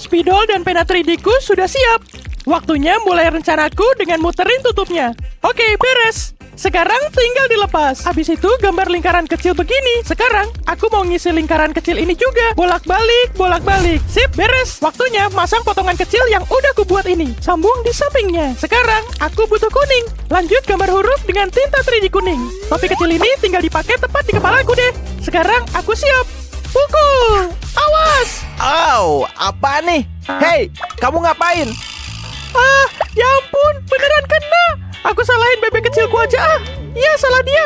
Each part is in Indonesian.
Spidol dan pena 3D ku sudah siap. Waktunya mulai rencanaku dengan muterin tutupnya. Oke, beres. Sekarang tinggal dilepas. Habis itu gambar lingkaran kecil begini. Sekarang aku mau ngisi lingkaran kecil ini juga. Bolak-balik, bolak-balik. Sip, beres. Waktunya masang potongan kecil yang udah ku buat ini. Sambung di sampingnya. Sekarang aku butuh kuning. Lanjut gambar huruf dengan tinta 3D kuning. Topi kecil ini tinggal dipakai tepat di kepalaku deh. Sekarang aku siap. Pukul! Awas! Oh, apa nih? Hei, kamu ngapain? Ah, ya ampun, beneran kena. Aku salahin bebek kecilku aja. Iya, salah dia.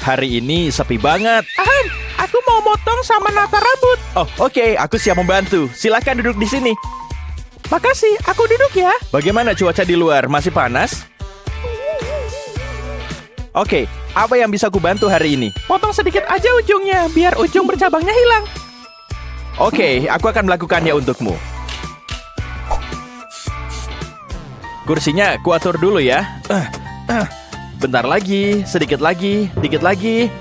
Hari ini sepi banget. Ahem, aku mau motong sama nata rambut. Oh, oke, aku siap membantu. Silakan duduk di sini. Makasih, aku duduk ya. Bagaimana cuaca di luar? Masih panas? Oke, apa yang bisa aku bantu hari ini? Potong sedikit aja ujungnya, biar ujung bercabangnya hilang. Oke, aku akan melakukannya untukmu. Kursinya ku atur dulu ya. Bentar lagi, sedikit lagi, dikit lagi.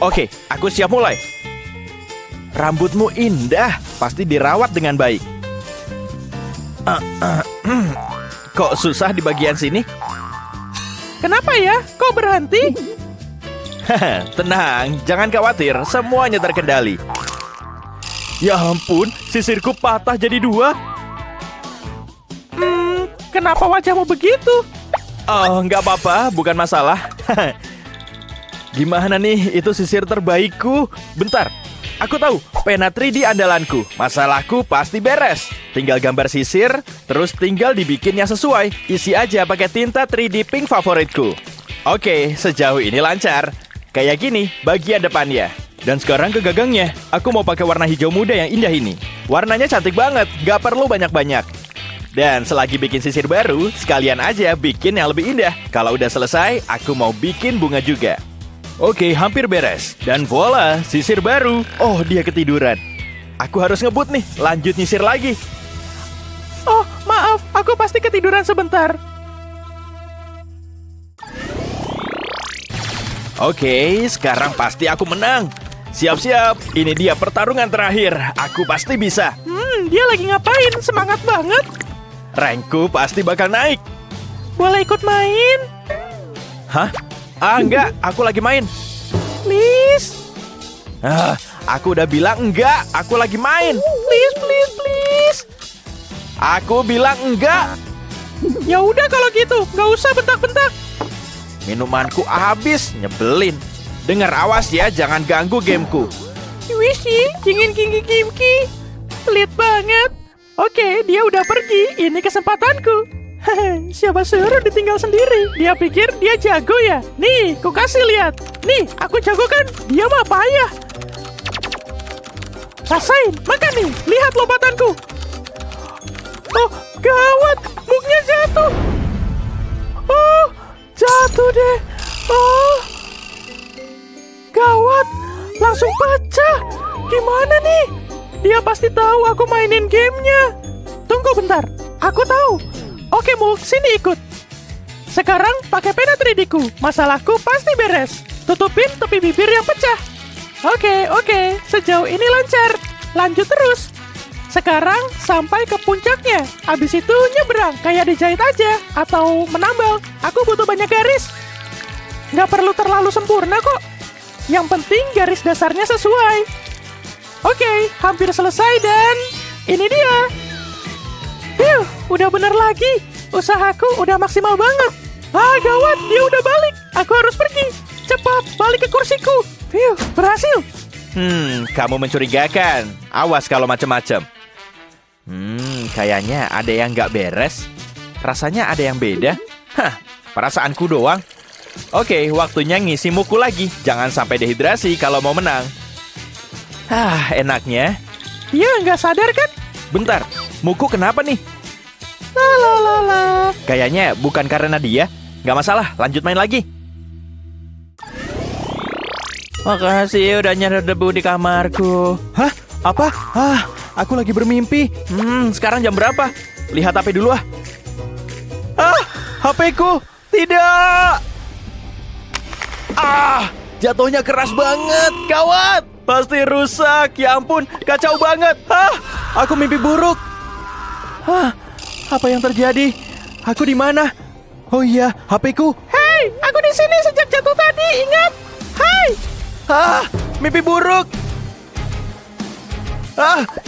Oke, aku siap mulai. Rambutmu indah, pasti dirawat dengan baik. Kok susah di bagian sini? Kenapa ya? Kok berhenti? Tenang, jangan khawatir, semuanya terkendali. Ya ampun, sisirku patah jadi dua. Kenapa wajahmu begitu? Oh, nggak apa-apa, bukan masalah. Gimana nih, itu sisir terbaikku. Bentar, aku tahu, pena 3D andalanku. Masalahku pasti beres. Tinggal gambar sisir, terus tinggal dibikin yang sesuai. Isi aja pakai tinta 3D pink favoritku. Oke, sejauh ini lancar. Kayak gini, bagian depannya. Dan sekarang ke gagangnya. Aku mau pakai warna hijau muda yang indah ini. Warnanya cantik banget, gak perlu banyak-banyak. Dan selagi bikin sisir baru, sekalian aja bikin yang lebih indah. Kalau udah selesai, aku mau bikin bunga juga. Oke, hampir beres. Dan voila, sisir baru. Oh, dia ketiduran. Aku harus ngebut nih, lanjut nyisir lagi. Oh, maaf, aku pasti ketiduran sebentar. Oke, sekarang pasti aku menang. Siap-siap, ini dia pertarungan terakhir. Aku pasti bisa. Dia lagi ngapain? Semangat banget. Rankku pasti bakal naik. Boleh ikut main? Hah? Enggak, aku lagi main. Please. Aku udah bilang enggak, aku lagi main. Please, please, please. Aku bilang enggak. Ya udah kalau gitu, nggak usah bentak-bentak. Minumanku habis, nyebelin. Dengar, awas ya, jangan ganggu gameku. Wishi, ingin kingi kimki. Pelit banget. Oke, dia udah pergi. Ini kesempatanku. Siapa suruh ditinggal sendiri? Dia pikir dia jago ya? Nih, ku kasih lihat. Nih, aku jago kan? Dia mah payah. Rasain, makan nih. Lihat lompatanku. Oh, gawat. Muknya jatuh. Oh, jatuh deh. Oh, gawat. Langsung pecah. Gimana nih? Dia pasti tahu aku mainin gamenya. Tunggu bentar. Aku tahu. Oke, Mulk, sini ikut. Sekarang pakai pena 3D ku. Masalahku pasti beres. Tutupin tepi bibir yang pecah. Oke. Sejauh ini lancar. Lanjut terus. Sekarang sampai ke puncaknya. Abis itu nyebrang, kayak dijahit aja. Atau menambal. Aku butuh banyak garis. Nggak perlu terlalu sempurna kok. Yang penting garis dasarnya sesuai. Oke, hampir selesai dan ini dia. Udah bener lagi. Usahaku udah maksimal banget. Gawat, dia udah balik. Aku harus pergi. Cepat, balik ke kursiku. Berhasil. Kamu mencurigakan. Awas kalau macem-macem. Kayaknya ada yang nggak beres. Rasanya ada yang beda. Perasaanku doang. Oke, waktunya ngisi muku lagi. Jangan sampai dehidrasi kalau mau menang. Enaknya. Dia nggak sadar kan? Bentar, muku kenapa nih? Lalalala. Kayaknya bukan karena dia. Nggak masalah, lanjut main lagi. Makasih udah nyedot debu di kamarku. Hah? Apa? Aku lagi bermimpi. Sekarang jam berapa? Lihat HP dulu ah. HP-ku. Tidak. jatuhnya keras banget. Gawat, pasti rusak. Ya ampun, kacau banget. Aku mimpi buruk. Apa yang terjadi? Aku di mana? Oh iya, HP-ku. Hei, aku di sini sejak jatuh tadi, ingat? Hai! Mimpi buruk.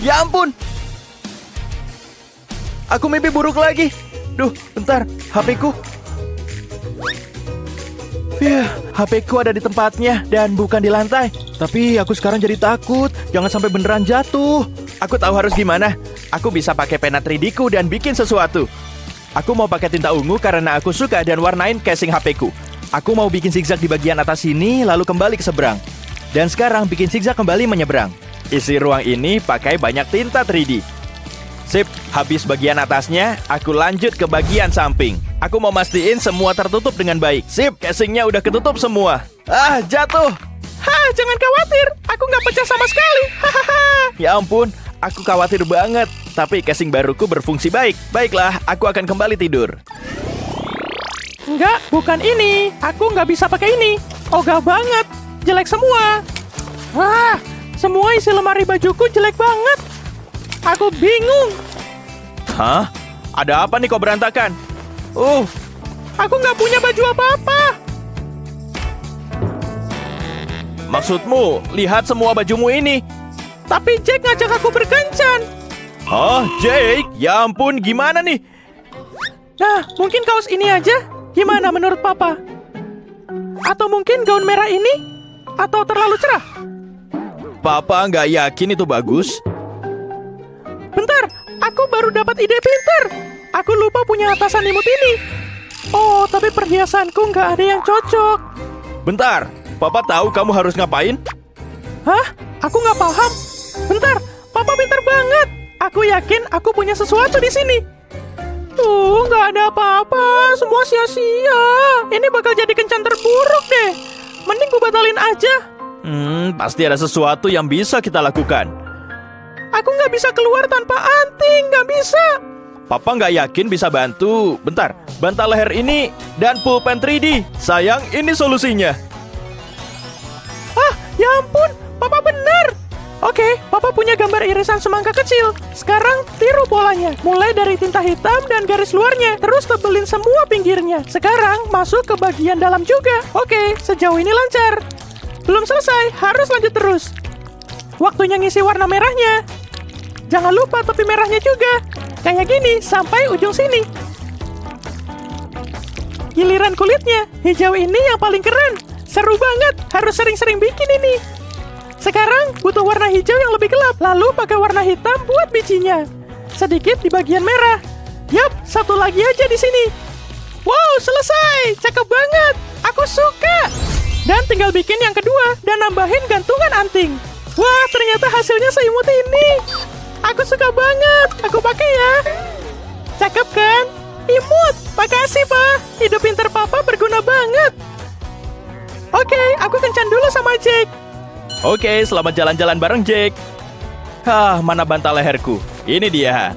Ya ampun. Aku mimpi buruk lagi. Duh, bentar, HP-ku. HP-ku ada di tempatnya dan bukan di lantai. Tapi aku sekarang jadi takut. Jangan sampai beneran jatuh. Aku tahu harus gimana. Aku bisa pakai pena 3D-ku dan bikin sesuatu. Aku mau pakai tinta ungu karena aku suka dan warnain casing HP-ku. Aku mau bikin zigzag di bagian atas sini lalu kembali ke seberang. Dan sekarang bikin zigzag kembali menyeberang. Isi ruang ini pakai banyak tinta 3D. Sip, habis bagian atasnya, aku lanjut ke bagian samping. Aku mau mastiin semua tertutup dengan baik. Sip, casingnya udah ketutup semua. Jatuh. Jangan khawatir, aku nggak pecah sama sekali. Ya ampun, aku khawatir banget. Tapi casing baruku berfungsi baik. Baiklah, aku akan kembali tidur. Enggak, bukan ini. Aku nggak bisa pakai ini. Ogah banget. Jelek semua. Semua isi lemari bajuku jelek banget. Aku bingung. Ada apa nih kok berantakan? Aku nggak punya baju apa-apa. Maksudmu, lihat semua bajumu ini. Tapi Jack ngajak aku berkencan. Jake? Ya ampun, gimana nih? Nah, mungkin kaos ini aja. Gimana menurut Papa? Atau mungkin gaun merah ini? Atau terlalu cerah? Papa nggak yakin itu bagus. Bentar, aku baru dapat ide pintar. Aku lupa punya atasan imut ini. Oh, tapi perhiasanku nggak ada yang cocok. Bentar, Papa tahu kamu harus ngapain? Aku nggak paham. Bentar, Papa pintar banget. Aku yakin aku punya sesuatu di sini. Nggak ada apa-apa. Semua sia-sia. Ini bakal jadi kencan terburuk deh. Mending gue batalin aja. Pasti ada sesuatu yang bisa kita lakukan. Aku nggak bisa keluar tanpa anting. Nggak bisa. Papa nggak yakin bisa bantu. Bentar, bantal leher ini dan pulpen 3D. Sayang, ini solusinya. Ya ampun, Papa benar. Oke, Papa punya gambar irisan semangka kecil. Sekarang tiru polanya. Mulai dari tinta hitam dan garis luarnya. Terus tebelin semua pinggirnya. Sekarang masuk ke bagian dalam juga. Oke, sejauh ini lancar. Belum selesai, harus lanjut terus. Waktunya ngisi warna merahnya. Jangan lupa topi merahnya juga. Kayak gini, sampai ujung sini. Giliran kulitnya, hijau ini yang paling keren. Seru banget, harus sering-sering bikin ini. Sekarang butuh warna hijau yang lebih gelap. Lalu pakai warna hitam buat bijinya. Sedikit di bagian merah. Yap, satu lagi aja di sini. Wow, selesai. Cakep banget. Aku suka. Dan tinggal bikin yang kedua dan nambahin gantungan anting. Wah, ternyata hasilnya seimut ini. Aku suka banget. Aku pakai ya. Cakep kan? Imut. Makasih, Pak. Ide pintar Papa berguna banget. Oke, aku kencan dulu sama Jake. Oke, selamat jalan-jalan bareng Jake. Mana bantal leherku? Ini dia.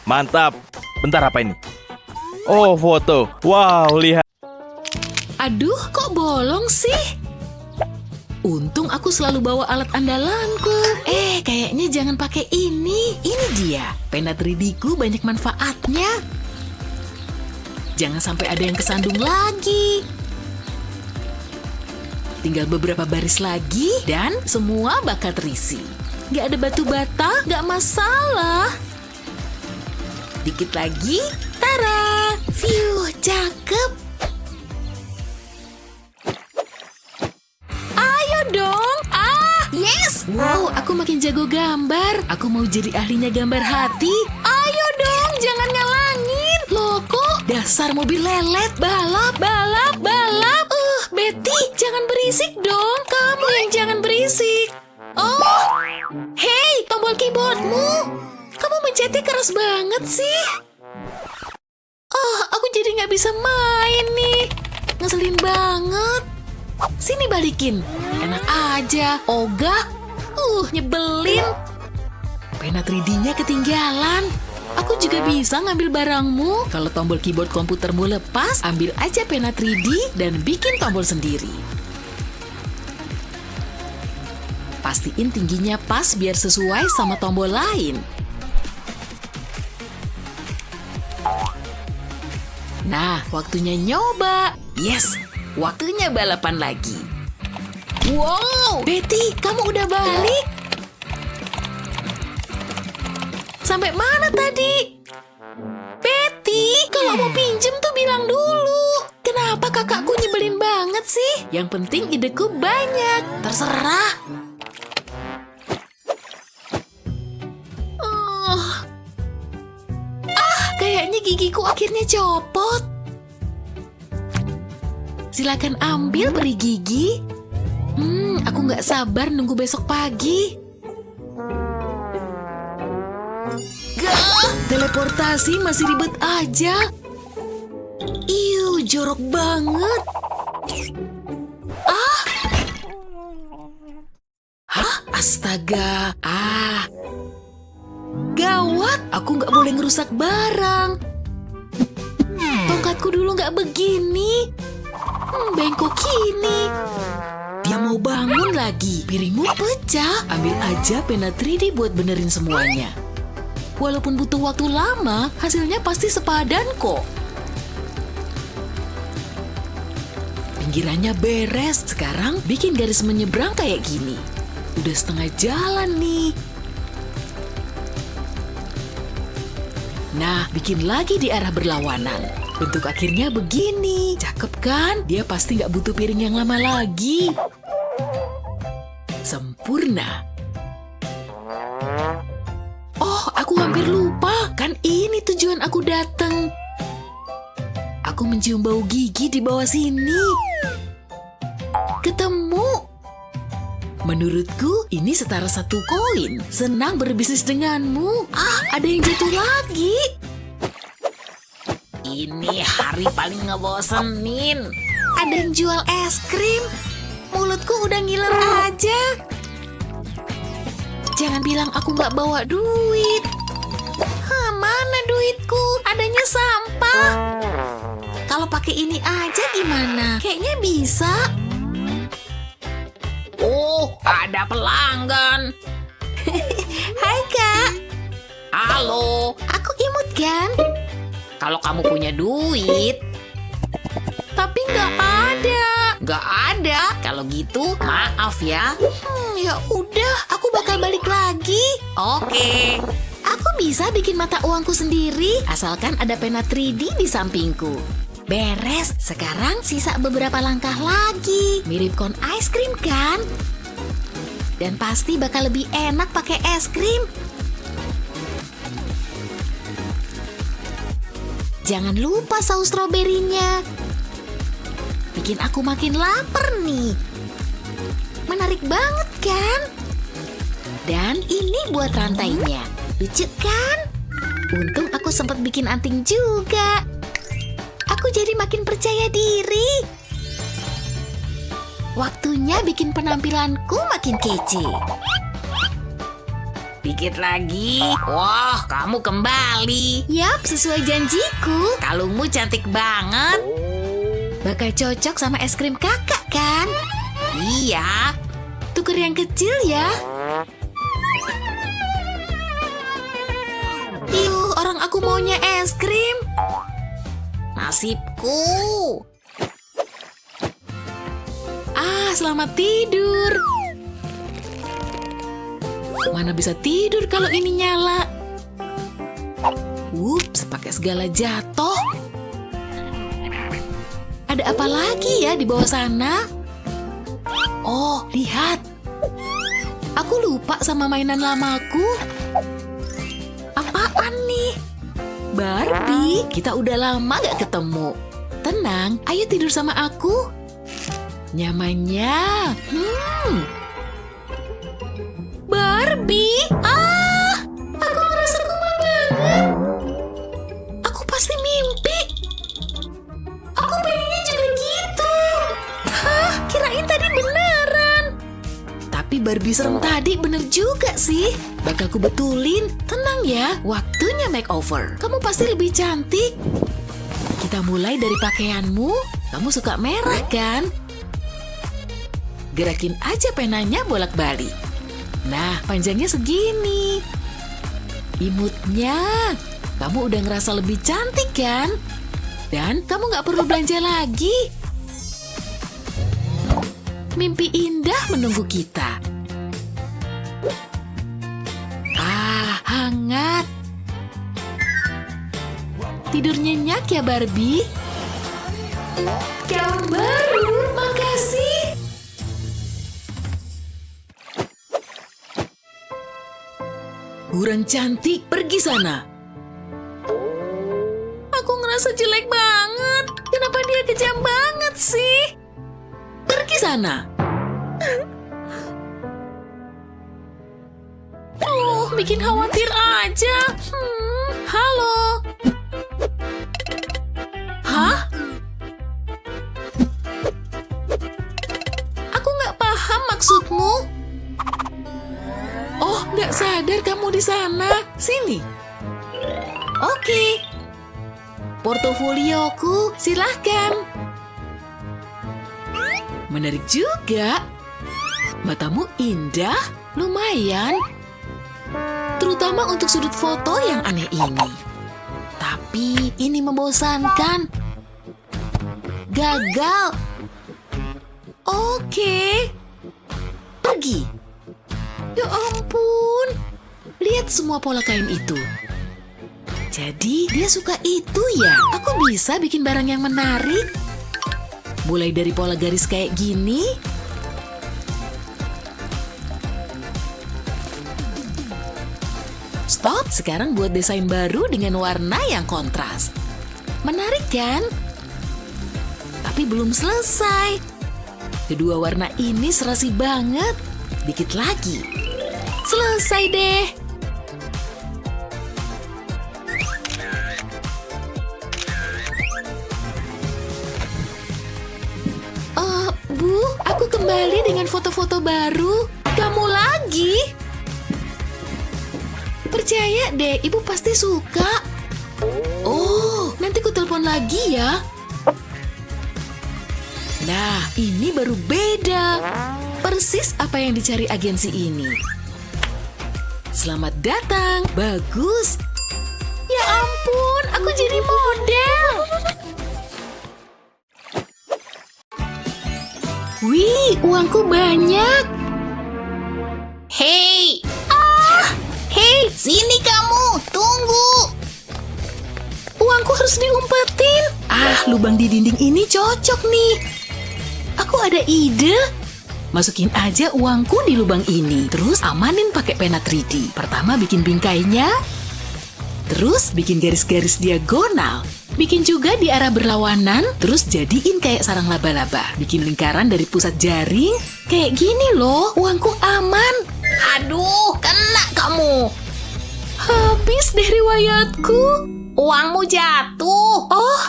Mantap. Bentar, apa ini? Oh, foto. Wow, lihat. Aduh, kok bolong sih? Untung aku selalu bawa alat andalanku. Kayaknya jangan pakai ini. Ini dia. Pena 3D-ku banyak manfaatnya. Jangan sampai ada yang kesandung lagi. Tinggal beberapa baris lagi dan semua bakal terisi. Nggak ada batu bata, nggak masalah. Dikit lagi, tara! Phew, cakep! Ayo dong! Yes! Wow, aku makin jago gambar. Aku mau jadi ahlinya gambar hati. Ayo dong, jangan ngalangin. Loh kok, dasar mobil lelet. Balap, balap, balap. Betty, jangan berisik dong. Kamu yang jangan berisik. Oh, hey, tombol keyboardmu. Kamu mencetnya keras banget sih. Aku jadi nggak bisa main nih. Ngeselin banget. Sini balikin. Enak aja. Ogah. Nyebelin. Pena 3D-nya ketinggalan. Aku juga bisa ngambil barangmu. Kalau tombol keyboard komputermu lepas, ambil aja pena 3D dan bikin tombol sendiri. Pastiin tingginya pas biar sesuai sama tombol lain. Nah, waktunya nyoba. Yes, waktunya balapan lagi. Wow, Betty, kamu udah balik? Sampai mana tadi? Betty, kalau mau pinjem tuh bilang dulu. Kenapa kakakku nyebelin banget sih? Yang penting ideku banyak. Terserah. Kayaknya gigiku akhirnya copot. Silakan ambil peri gigi. Aku nggak sabar nunggu besok pagi. Gah, teleportasi masih ribet aja. Iu, jorok banget. Hah? Astaga. Gawat, aku nggak boleh ngerusak barang. Tongkatku dulu nggak begini. Bengkok gini. Dia mau bangun lagi. Piringmu pecah. Ambil aja pena 3D buat benerin semuanya. Walaupun butuh waktu lama, hasilnya pasti sepadan kok. Pinggirannya beres. Sekarang bikin garis menyeberang kayak gini. Udah setengah jalan nih. Nah, bikin lagi di arah berlawanan. Bentuk akhirnya begini. Cakep kan? Dia pasti nggak butuh piring yang lama lagi. Sempurna. Oh, aku hampir lupa. Kan ini tujuan aku datang. Aku mencium bau gigi di bawah sini. Ketemu. Menurutku, ini setara 1 koin. Senang berbisnis denganmu. Ada yang jatuh lagi. Ini hari paling ngebosenin. Ada yang jual es krim. Mulutku udah ngiler aja. Jangan bilang aku nggak bawa duit. Mana duitku? Adanya sampah. Kalau pakai ini aja gimana? Kayaknya bisa. Oh, ada pelanggan. Hai, Kak. Halo. Aku imut kan? Kalau kamu punya duit. Tapi nggak ada. Nggak ada. Kalau gitu, maaf ya. Ya udah, aku bakal balik lagi. Oke. Aku bisa bikin mata uangku sendiri, asalkan ada pena 3D di sampingku. Beres, sekarang sisa beberapa langkah lagi. Mirip kon ice cream kan? Dan pasti bakal lebih enak pakai es krim. Jangan lupa saus stroberinya. Bikin aku makin lapar nih. Menarik banget kan? Dan ini buat rantainya. Lucu kan? Untung aku sempat bikin anting juga. Aku jadi makin percaya diri. Waktunya bikin penampilanku makin kece. Dikit lagi. Wah, kamu kembali. Yap, sesuai janjiku. Kalungmu cantik banget. Bakal cocok sama es krim kakak kan? Iya. Tuker yang kecil ya. Orang aku maunya es krim. Nasibku. Selamat tidur. Mana bisa tidur kalau ini nyala? Ups, pakai segala jatuh. Ada apa lagi ya di bawah sana? Oh, lihat. Aku lupa sama mainan lamaku. Apaan nih? Barbie, kita udah lama gak ketemu. Tenang, ayo tidur sama aku. Nyamannya. Barbie, aku ngerasa koma banget. Aku pasti mimpi. Aku pengennya juga gitu. Hah, kirain tadi beneran. Tapi Barbie serem tadi bener juga sih. Bakal ku betulin. Tenang ya, waktunya makeover. Kamu pasti lebih cantik. Kita mulai dari pakaianmu. Kamu suka merah kan? Gerakin aja penanya bolak-balik. Nah, panjangnya segini. Imutnya, kamu udah ngerasa lebih cantik kan? Dan kamu nggak perlu belanja lagi. Mimpi indah menunggu kita. Ah, hangat. Tidur nyenyak ya Barbie? Yang baru, makasih. Kurang cantik, pergi sana. Aku ngerasa jelek banget. Kenapa dia kejam banget sih? Pergi sana. Bikin khawatir aja. Halo. Hah? Aku nggak paham maksudmu. Oh, nggak sadar kamu di sana. Sini. Oke. Portofolioku, silahkan. Menarik juga. Matamu indah, lumayan. Terutama untuk sudut foto yang aneh ini. Tapi ini membosankan. Gagal. Oke. Pergi. Ya ampun. Lihat semua pola kain itu. Jadi dia suka itu ya. Aku bisa bikin barang yang menarik. Mulai dari pola garis kayak gini. Stop, sekarang buat desain baru dengan warna yang kontras. Menarik kan? Tapi belum selesai. Kedua warna ini serasi banget. Dikit lagi. Selesai deh. Bu, aku kembali dengan foto-foto baru. Kamu lagi? Percaya deh, ibu pasti suka. Oh, nanti ku telepon lagi ya. Nah, ini baru beda. Persis apa yang dicari agensi ini. Selamat datang, bagus. Ya ampun, aku jadi model. Wih, uangku banyak. Hei, hei, sini kamu, tunggu. Uangku harus diumpetin. Lubang di dinding ini cocok nih. Aku ada ide. Masukin aja uangku di lubang ini. Terus amanin pakai pena 3D. Pertama bikin bingkainya. Terus bikin garis-garis diagonal. Bikin juga di arah berlawanan. Terus jadiin kayak sarang laba-laba. Bikin lingkaran dari pusat jaring. Kayak gini loh, uangku aman. Aduh, kena kamu. Habis deh riwayatku. Uangmu jatuh. Oh.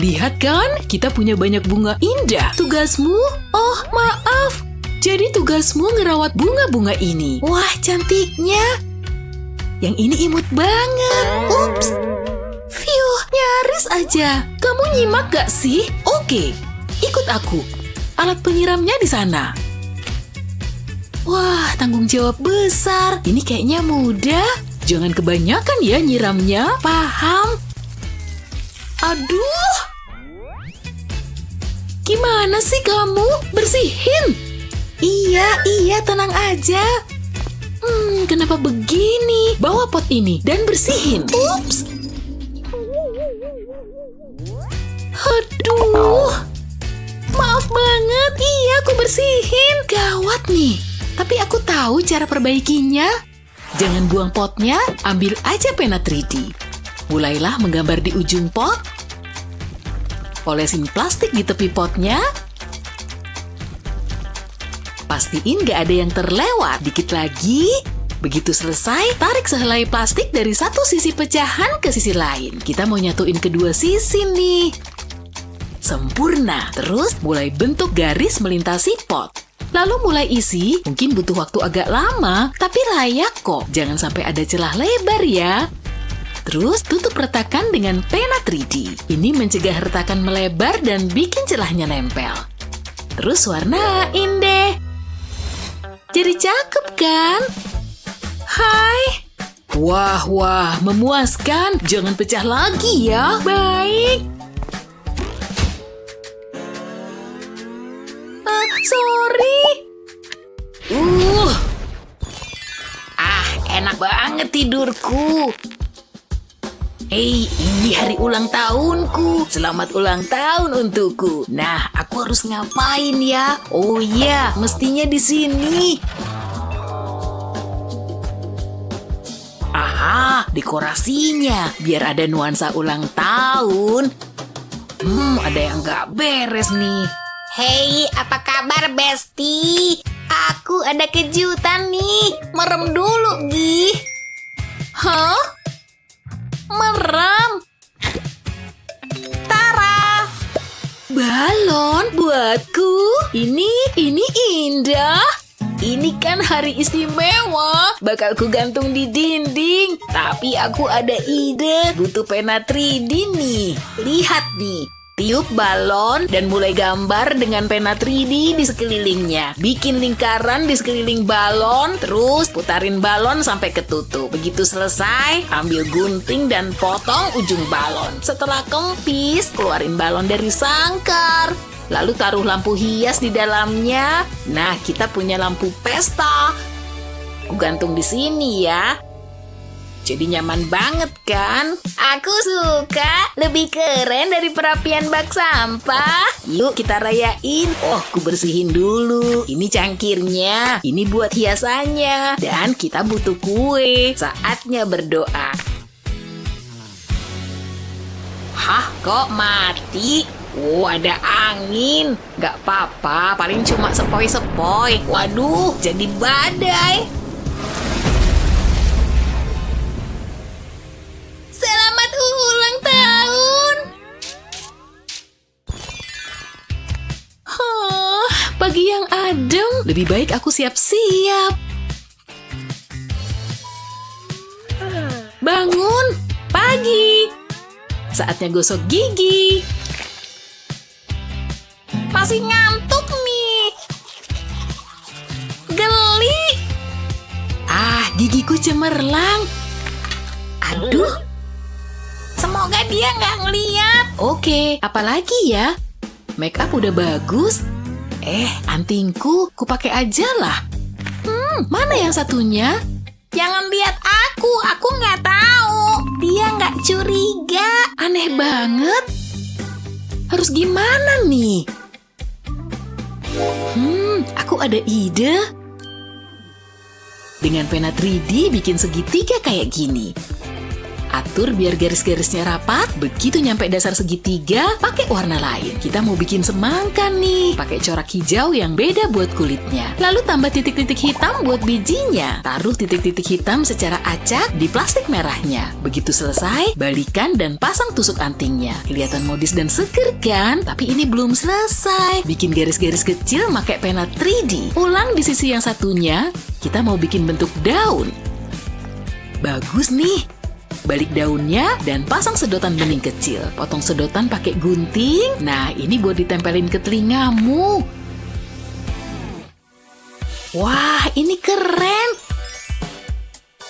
Lihat kan, kita punya banyak bunga indah. Tugasmu? Oh, maaf. Jadi tugasmu ngerawat bunga-bunga ini. Wah, cantiknya. Yang ini imut banget. Ups. Fiuh, nyaris aja. Kamu nyimak gak sih? Oke, ikut aku. Alat penyiramnya di sana. Wah, tanggung jawab besar. Ini kayaknya mudah. Jangan kebanyakan ya nyiramnya. Paham? Aduh. Gimana sih kamu? Bersihin. Iya, tenang aja. Kenapa begini? Bawa pot ini dan bersihin. Ups. Aduh. Maaf banget. Iya, aku bersihin. Gawat nih. Tapi aku tahu cara perbaikinya. Jangan buang potnya, ambil aja pena 3D. Mulailah menggambar di ujung pot. Olesin plastik di tepi potnya. Pastiin gak ada yang terlewat. Dikit lagi. Begitu selesai, tarik sehelai plastik dari satu sisi pecahan ke sisi lain. Kita mau nyatuin kedua sisi nih. Sempurna. Terus mulai bentuk garis melintasi pot. Lalu mulai isi, mungkin butuh waktu agak lama, tapi layak kok. Jangan sampai ada celah lebar ya. Terus tutup retakan dengan pena 3D. Ini mencegah retakan melebar dan bikin celahnya nempel. Terus warnain deh. Jadi cakep kan? Hai. Wah, memuaskan. Jangan pecah lagi ya. Baik. Sorry. Enak banget tidurku. Hei, ini hari ulang tahunku. Selamat ulang tahun untukku. Nah, aku harus ngapain ya? Oh iya, mestinya di sini. Aha, dekorasinya. Biar ada nuansa ulang tahun. Ada yang nggak beres nih. Hei, apa kabar, Besti? Aku ada kejutan nih. Merem dulu, Gi. Hah? Merem? Tara. Balon buatku? Ini indah. Ini kan hari istimewa. Bakal ku gantung di dinding. Tapi aku ada ide. Butuh pena 3D nih. Lihat nih. Tiup balon dan mulai gambar dengan pena 3D di sekelilingnya. Bikin lingkaran di sekeliling balon, terus putarin balon sampai ketutup. Begitu selesai, ambil gunting dan potong ujung balon. Setelah kempis, keluarin balon dari sangkar. Lalu taruh lampu hias di dalamnya. Nah, kita punya lampu pesta. Ku gantung di sini ya. Jadi nyaman banget kan? Aku suka. Lebih keren dari perapian bak sampah. Yuk kita rayain. Oh, ku bersihin dulu. Ini cangkirnya. Ini buat hiasannya. Dan kita butuh kue. Saatnya berdoa. Hah? Kok mati? Oh, ada angin. Gak apa-apa, paling cuma sepoi-sepoi. Waduh, jadi badai. Selamat ulang tahun. Pagi yang adem. Lebih baik aku siap-siap. Bangun. Pagi. Saatnya gosok gigi. Masih ngantuk nih. Geli. Gigiku cemerlang. Aduh. Semoga dia nggak ngeliat. Oke, apalagi ya? Make up udah bagus. Antingku, ku pakai aja lah. Mana yang satunya? Jangan lihat aku nggak tahu. Dia nggak curiga. Aneh banget. Harus gimana nih? Aku ada ide. Dengan pena 3D bikin segitiga kayak gini. Atur biar garis-garisnya rapat. Begitu nyampe dasar segitiga, pakai warna lain. Kita mau bikin semangka nih. Pakai corak hijau yang beda buat kulitnya. Lalu tambah titik-titik hitam buat bijinya. Taruh titik-titik hitam secara acak di plastik merahnya. Begitu selesai, balikan dan pasang tusuk antingnya. Kelihatan modis dan seger kan? Tapi ini belum selesai. Bikin garis-garis kecil pakai pena 3D. Ulang di sisi yang satunya, kita mau bikin bentuk daun. Bagus nih. Balik daunnya dan pasang sedotan bening kecil. Potong sedotan pakai gunting. Nah, ini buat ditempelin ke telingamu. Wah, ini keren.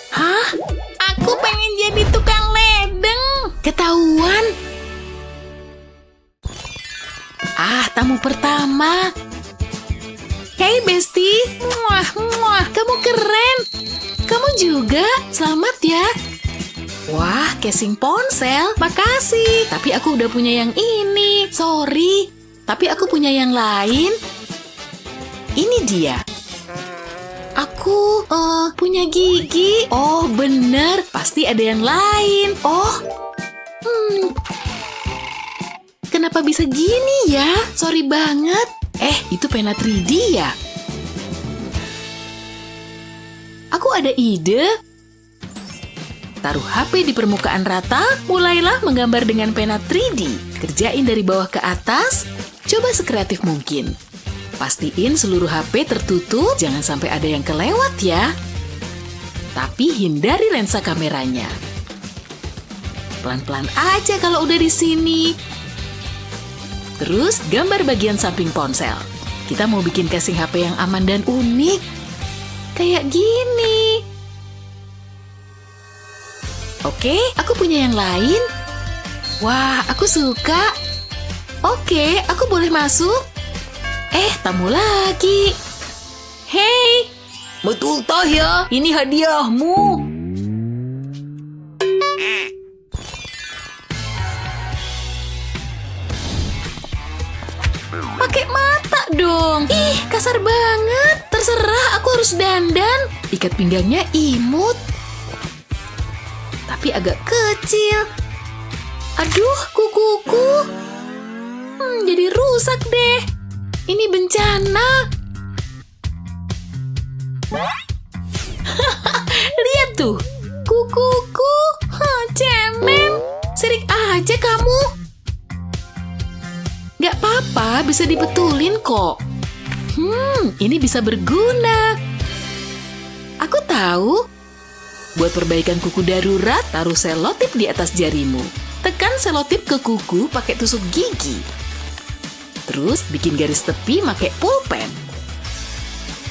Hah? Aku pengen jadi tukang ledeng. Ketahuan. Tamu pertama. Hey, Besti. Muah. Kamu keren. Kamu juga. Selamat ya. Wah, casing ponsel. Makasih. Tapi aku udah punya yang ini. Sorry. Tapi aku punya yang lain. Ini dia. Aku punya gigi. Oh, bener. Pasti ada yang lain. Oh. Kenapa bisa gini ya? Sorry banget. Itu pena 3D ya? Aku ada ide. Taruh HP di permukaan rata, mulailah menggambar dengan pena 3D. Kerjain dari bawah ke atas, coba sekreatif mungkin. Pastiin seluruh HP tertutup, jangan sampai ada yang kelewat ya. Tapi hindari lensa kameranya. Pelan-pelan aja kalau udah di sini. Terus gambar bagian samping ponsel. Kita mau bikin casing HP yang aman dan unik. kayak gini. Oke, aku punya yang lain. Wah, aku suka. Oke, aku boleh masuk? Tamu lagi. Hei, betul toh ya? Ini hadiahmu. Pakai mata dong. Ih, kasar banget. Terserah, aku harus dandan. Ikat pinggangnya imut, tapi agak kecil. Aduh, kukuku. Jadi rusak deh. Ini bencana. Lihat tuh, kukuku. Cemen. Sirik aja kamu. Gak apa-apa, bisa dibetulin kok. Ini bisa berguna. Aku tahu. Buat perbaikan kuku darurat, taruh selotip di atas jarimu. Tekan selotip ke kuku pakai tusuk gigi. Terus bikin garis tepi pakai pulpen.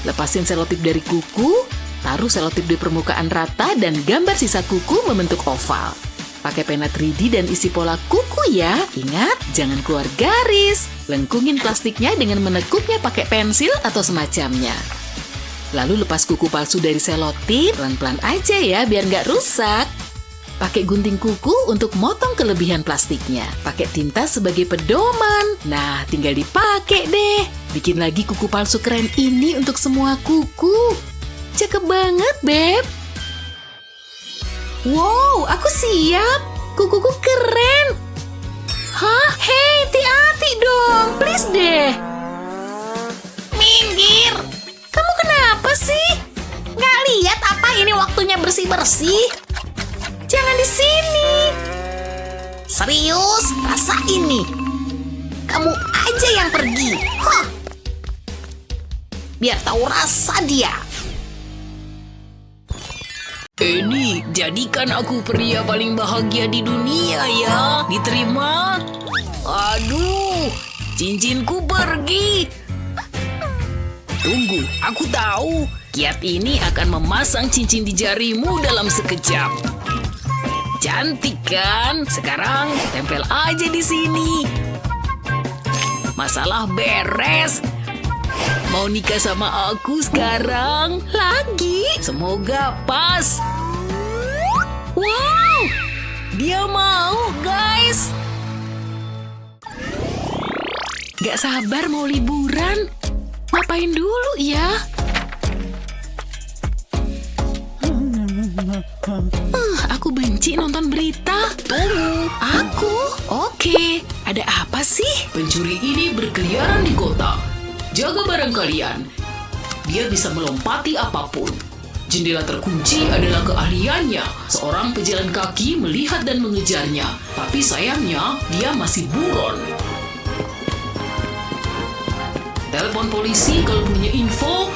Lepasin selotip dari kuku, taruh selotip di permukaan rata dan gambar sisa kuku membentuk oval. Pakai pena 3D dan isi pola kuku ya. Ingat, jangan keluar garis. Lengkungin plastiknya dengan menekuknya pakai pensil atau semacamnya. Lalu lepas kuku palsu dari selotip, pelan-pelan aja ya biar nggak rusak. Pakai gunting kuku untuk motong kelebihan plastiknya. Pakai tinta sebagai pedoman. Nah, tinggal dipakai deh. Bikin lagi kuku palsu keren ini untuk semua kuku. Cakep banget, Beb. Wow, aku siap. Kukuku keren. Hah? Hei, hati-hati dong. Please deh. Minggir. Kamu kenapa sih? Nggak lihat apa ini waktunya bersih-bersih? Jangan di sini. Serius, rasa ini. Kamu aja yang pergi. Biar tahu rasa dia. Ini jadikan aku pria paling bahagia di dunia ya. Diterima? Aduh, cincinku pergi. Tunggu, aku tahu. Kiat ini akan memasang cincin di jarimu dalam sekejap. Cantik kan? Sekarang tempel aja di sini. Masalah beres. Mau nikah sama aku sekarang? Lagi? Semoga pas. Wow! Dia mau, guys. Gak sabar mau liburan. Ngapain dulu ya? Aku benci nonton berita. Tunggu, aku? Oke, ada apa sih? Pencuri ini berkeliaran di kota. Jaga barang kalian. Dia bisa melompati apapun. Jendela terkunci adalah keahliannya. Seorang pejalan kaki melihat dan mengejarnya. Tapi sayangnya, dia masih buron. Telepon polisi kalau punya info.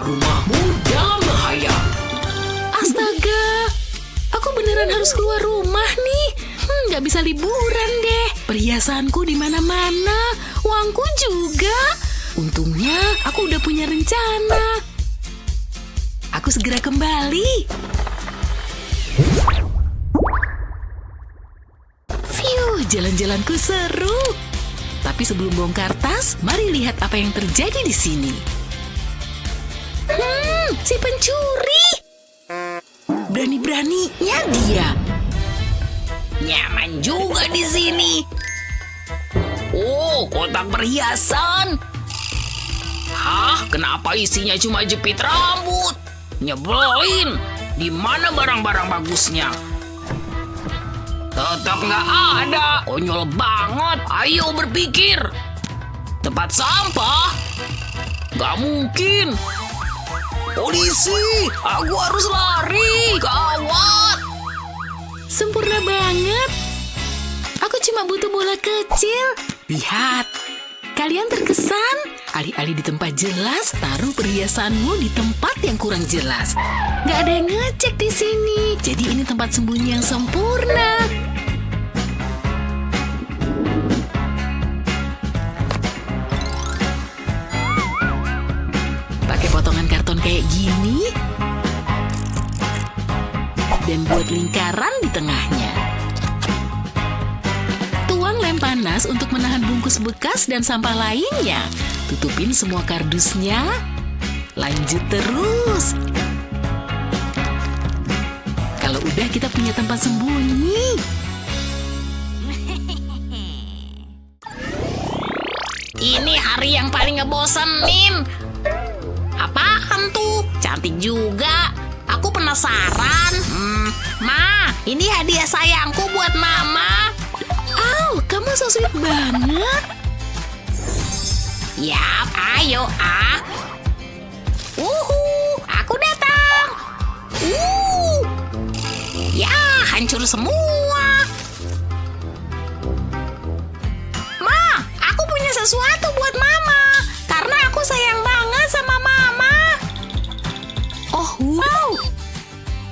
Rumahmu dalam bahaya. Astaga, aku beneran harus keluar rumah nih. Nggak bisa liburan deh. Perhiasanku di mana-mana, uangku juga. Untungnya aku udah punya rencana. Aku segera kembali. Phew, jalan-jalanku seru. Tapi sebelum bongkar tas, mari lihat apa yang terjadi di sini. Si pencuri. Berani-beraninya dia. Nyaman juga di sini. Oh, kotak perhiasan. Hah, kenapa isinya cuma jepit rambut? Nyebelin. Di mana barang-barang bagusnya? Tetap nggak ada. Konyol banget. Ayo berpikir. Tempat sampah? Nggak mungkin. Polisi, aku harus lari. Gawat. Sempurna banget. Aku cuma butuh bola kecil. Lihat. Kalian terkesan? Alih-alih di tempat jelas, taruh perhiasanmu di tempat yang kurang jelas. Nggak ada yang ngecek di sini. Jadi ini tempat sembunyi yang sempurna. gini. Dan buat lingkaran di tengahnya. Tuang lem panas untuk menahan bungkus bekas dan sampah lainnya. Tutupin semua kardusnya. Lanjut terus. Kalau udah kita punya tempat sembunyi. Ini hari yang paling ngebosenin. Apaan tuh? Cantik juga. Aku penasaran. Ma, ini hadiah sayangku buat Mama. Au, kamu so sweet banget. Yap, ayo, aku datang. Ya, hancur semua. Ma, aku punya sesuatu buat Mama. Karena aku sayang banget sama Mama. Oh, wow.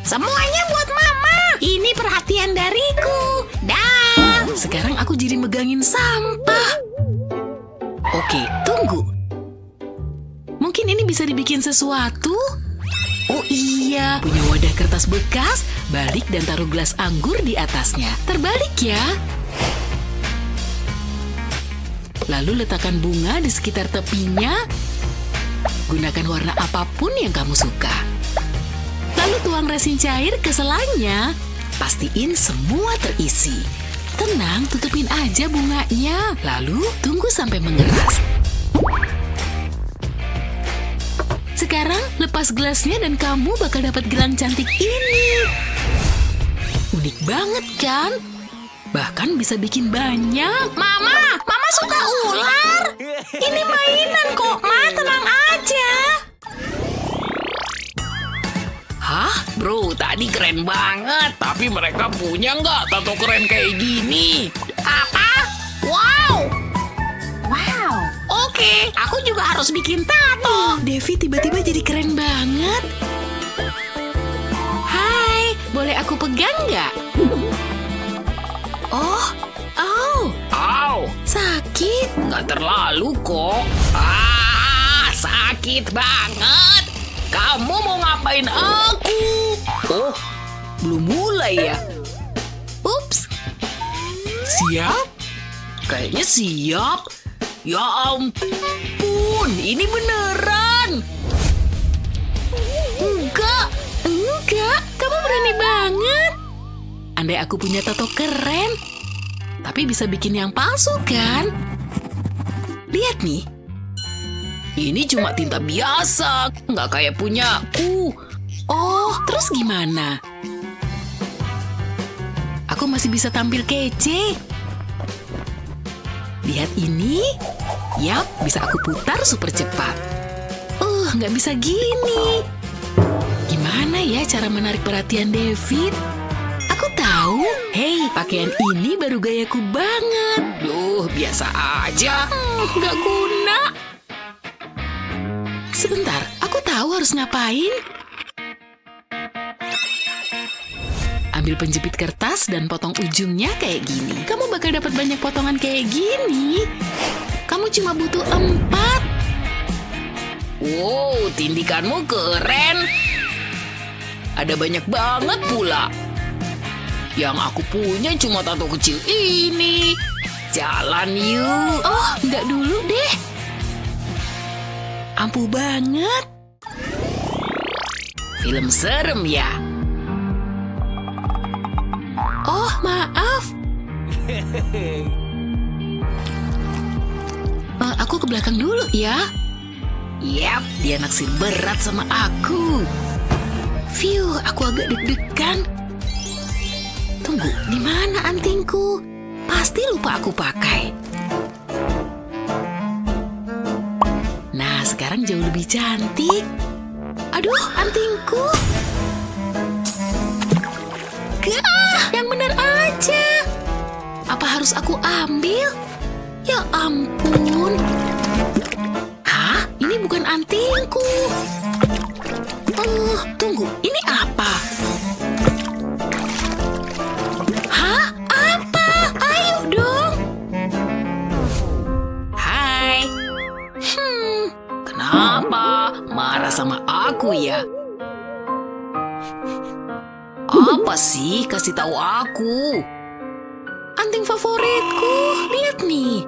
Semuanya buat Mama. Ini perhatian dariku. Dah. Sekarang aku jadi megangin sampah. Oke, tunggu. Mungkin ini bisa dibikin sesuatu? Oh iya, punya wadah kertas bekas, balik dan taruh gelas anggur di atasnya. Terbalik ya. Lalu letakkan bunga di sekitar tepinya. Gunakan warna apapun yang kamu suka. Lalu tuang resin cair ke selainya. Pastiin semua terisi. Tenang, tutupin aja bunganya. Lalu tunggu sampai mengeras. Sekarang lepas gelasnya dan kamu bakal dapat gelang cantik ini. Unik banget kan? Bahkan bisa bikin banyak. Mama suka ular. Ini mainan kok, Ma. Tenang aja. Hah? Bro, tadi keren banget. Tapi mereka punya nggak tato keren kayak gini? Apa? Wow. Oke, aku juga harus bikin tato. Devi tiba-tiba jadi keren banget. Hai, boleh aku pegang nggak? Oh, Au, sakit. nggak terlalu kok. Sakit banget. Kamu mau ngapain aku? Oh, belum mulai ya? Ups, Siap? Kayaknya siap. Ya ampun, ini beneran. enggak, kamu berani banget. Andai aku punya tato keren, tapi bisa bikin yang palsu kan? Lihat nih. Ini cuma tinta biasa, nggak kayak punyaku. Oh, terus gimana? Aku masih bisa tampil kece. Lihat ini. Yap, bisa aku putar super cepat. Nggak bisa gini. Gimana ya cara menarik perhatian David? Aku tahu. Hei, pakaian ini baru gayaku banget. Duh, biasa aja. Nggak guna. Sebentar, aku tahu harus ngapain. Ambil penjepit kertas dan potong ujungnya kayak gini. Kamu bakal dapat banyak potongan kayak gini. Kamu cuma butuh 4. Wow, tindikanmu keren. Ada banyak banget pula. Yang aku punya cuma tato kecil ini. Jalan yuk. Oh, nggak dulu deh. Ampuh banget. Film serem ya. Oh, maaf. Aku ke belakang dulu ya. Yap, Dia naksir berat sama aku. Phew, aku agak deg-degan. Tunggu, di mana antingku? Pasti lupa aku pakai. Nah, sekarang jauh lebih cantik. Aduh, antingku. Gah, yang benar aja. Apa harus aku ambil? Ya ampun. Hah? Ini bukan antingku. Tunggu, ini apa? Hah? Apa? Ayo dong. hai. Kenapa? Marah sama aku ya? Apa sih? Kasih tahu aku. Anting favoritku. Lihat nih.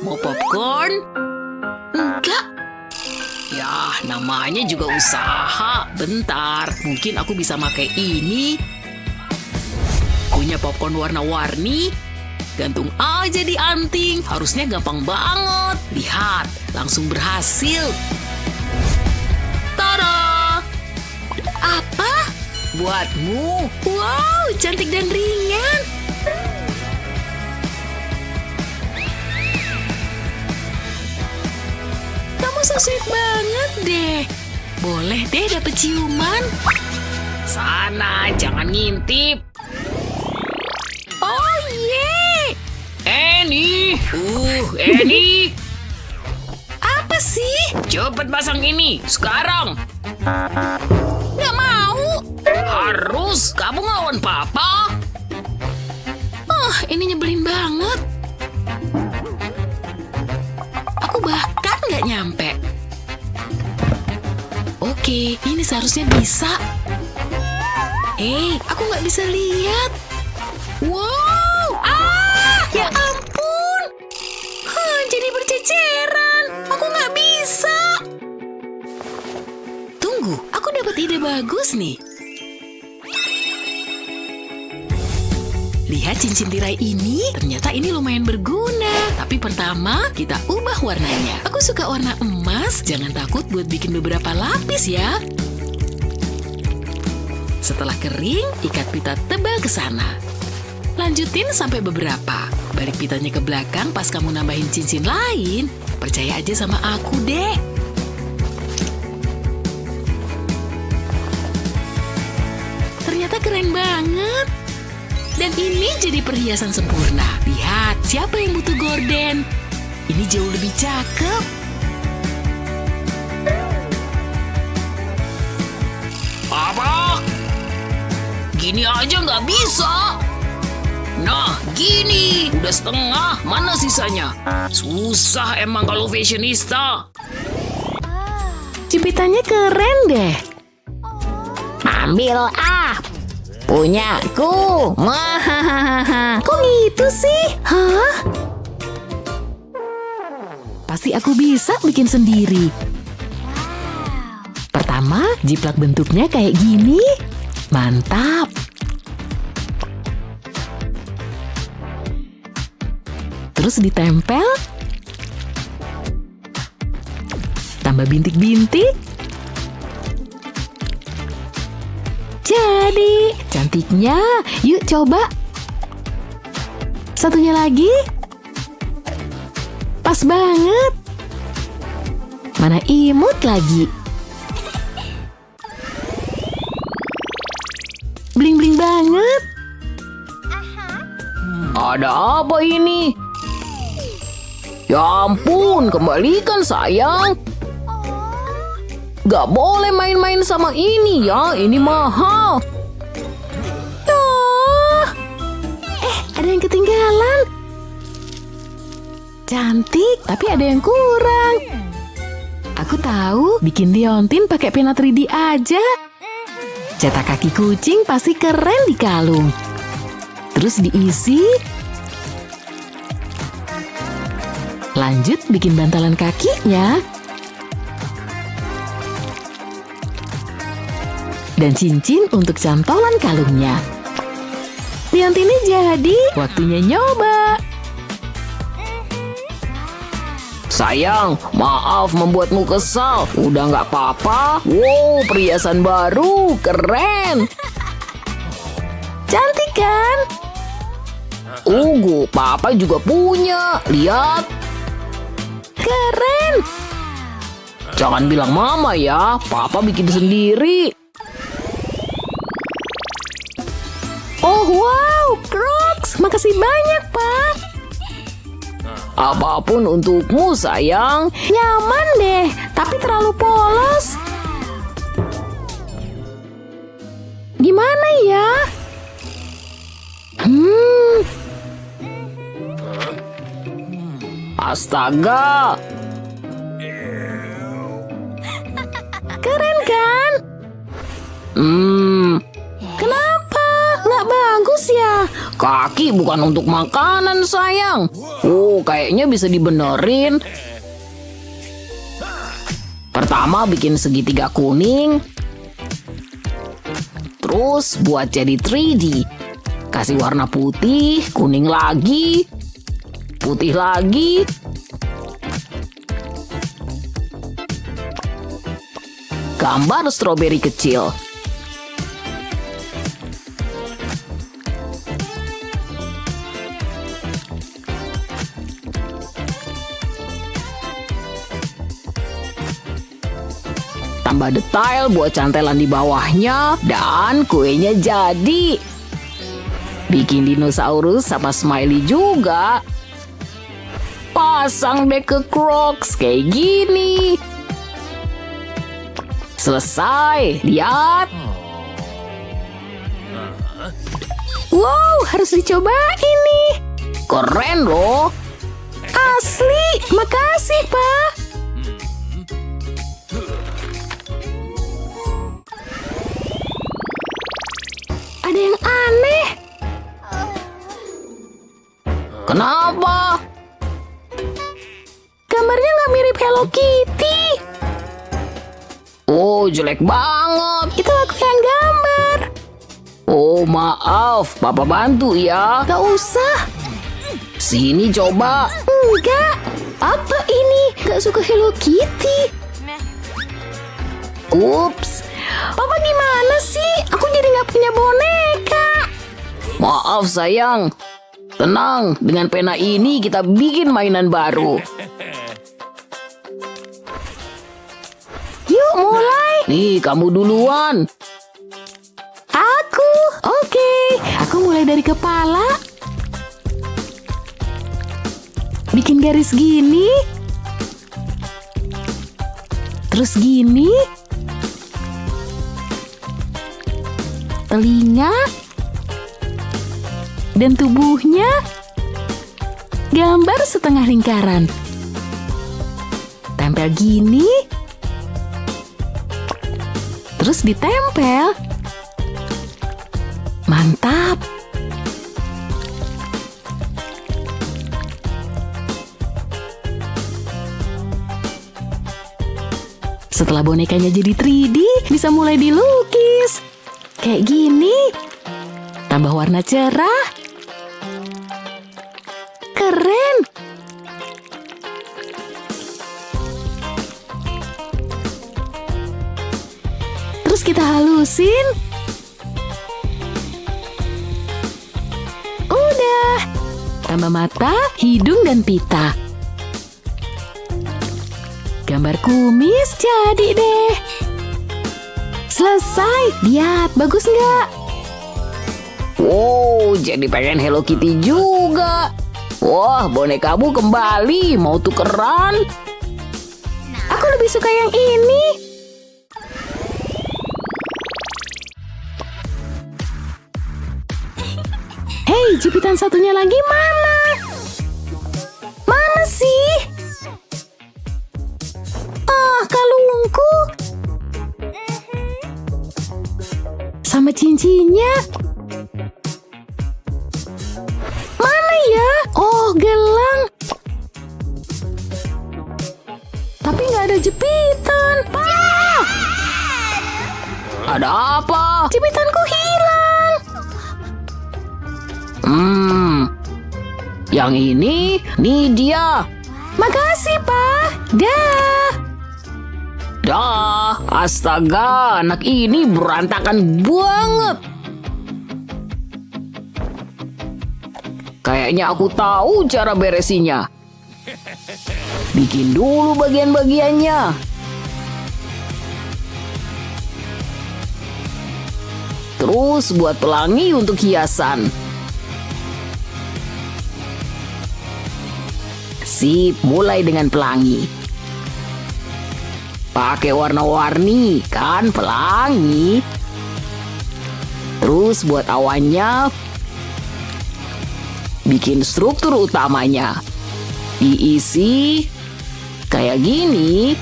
Mau popcorn? Enggak. Ya, namanya juga usaha. Bentar, mungkin aku bisa pakai ini. Punya popcorn warna-warni. Gantung aja di anting. Harusnya gampang banget. Lihat, langsung berhasil. Tada! Apa? Buatmu. Wow, cantik dan ringan. Kamu so sweet banget deh. Boleh deh dapet ciuman. Sana, jangan ngintip. Oh ye. Annie. Annie. Apa sih? Cepet pasang ini, sekarang. Nggak mau. Harus, kamu ngelawan papa. Ini nyebelin banget. Aku bahkan nggak nyampe. Oke, ini seharusnya bisa. Aku nggak bisa lihat. Wow! Ya ampun! Jadi berceceran. Aku nggak bisa. Tunggu, aku dapat ide bagus nih. Lihat cincin tirai ini, ternyata ini lumayan berguna. Tapi pertama, kita ubah warnanya. Aku suka warna emas, jangan takut buat bikin beberapa lapis ya. Setelah kering, ikat pita tebal ke sana. Lanjutin sampai beberapa. Balik pitanya ke belakang pas kamu nambahin cincin lain. Percaya aja sama aku deh. Ternyata keren banget. Dan ini jadi perhiasan sempurna. Lihat, siapa yang butuh gorden? Ini jauh lebih cakep. Apa? Gini aja nggak bisa. Nah, gini. Udah setengah, mana sisanya? Susah emang kalau fashionista. Jepitannya keren deh. Ambil punyaku. Kok gitu sih? Hah? Pasti aku bisa bikin sendiri. Pertama, jiplak bentuknya kayak gini. Mantap. Terus ditempel. Tambah bintik-bintik. Jadi, cantiknya. Yuk coba. Satunya lagi. Pas banget. Mana imut lagi. Bling-bling banget. Ada apa ini? Ya ampun, kembalikan sayang. Gak boleh main-main sama ini ya, ini mahal. Ada yang ketinggalan. Cantik, tapi ada yang kurang. Aku tahu, bikin liontin pakai pena 3D aja. Cetak kaki kucing pasti keren di kalung. Terus diisi. Lanjut bikin bantalan kakinya. Dan cincin untuk cantolan kalungnya. Liontinnya jadi, waktunya nyoba. Sayang, maaf membuatmu kesal. Udah nggak apa-apa. Wow, perhiasan baru, keren. Cantik kan? Papa juga punya. Lihat. Keren. Jangan bilang mama ya, papa bikin sendiri. Oh wow, Crocs. Makasih banyak, Pak. Apapun untukmu, sayang. Nyaman deh, tapi terlalu polos. Gimana ya? Astaga. Keren kan? Kenapa? Nggak bagus ya? Kaki bukan untuk makanan, sayang. Oh, kayaknya bisa dibenerin. Pertama bikin segitiga kuning. Terus buat jadi 3D. Kasih warna putih, kuning lagi, putih lagi. Gambar stroberi kecil. Tambah detail buat cantelan di bawahnya dan kuenya jadi. Bikin dinosaurus sama smiley juga. Pasang deh ke Crocs kayak gini. Selesai, lihat. Wow, harus dicobain nih. Keren loh. Asli, makasih, Pak. Ada yang aneh. Kenapa? Gambarnya nggak mirip Hello Kitty. Oh, jelek banget. Itu aku yang gambar. Oh, maaf. Papa bantu ya. Gak usah. Sini coba. Enggak. Apa ini? Gak suka Hello Kitty. Ups. Papa gimana sih? Aku jadi nggak punya boneka. Maaf sayang. Tenang, dengan pena ini kita bikin mainan baru. Yuk mulai. Nih, kamu duluan. Aku. Oke. Aku mulai dari kepala. Bikin garis gini. Terus gini. Telinga. Dan tubuhnya. Gambar setengah lingkaran. Tempel gini. Terus ditempel. Mantap. Setelah bonekanya jadi 3D, bisa mulai dilukis. Kayak gini. Tambah warna cerah. Keren. Terus kita halusin. Udah. Tambah mata, hidung, dan pita. Gambar kumis jadi deh. Selesai. Lihat, bagus nggak? Wow, jadi pengen Hello Kitty juga. Wah, bonekamu kembali. Mau tukeran? Aku lebih suka yang ini. Hei, jepitan satunya lagi mana? Mana sih? Ah, kalungku. Sama cincinnya. Mana ya? Oh, gelang. Tapi nggak ada jepitan. Pak! Ada apa? Jepitanku hilang. Yang ini, nih dia. Makasih, Pak. Dah. Dah, astaga, anak ini berantakan banget. Kayaknya aku tahu cara beresinnya. Bikin dulu bagian-bagiannya. Terus buat pelangi untuk hiasan. Sip, mulai dengan pelangi. Pakai warna-warni, kan pelangi. Terus buat awannya, bikin struktur utamanya. Diisi kayak gini.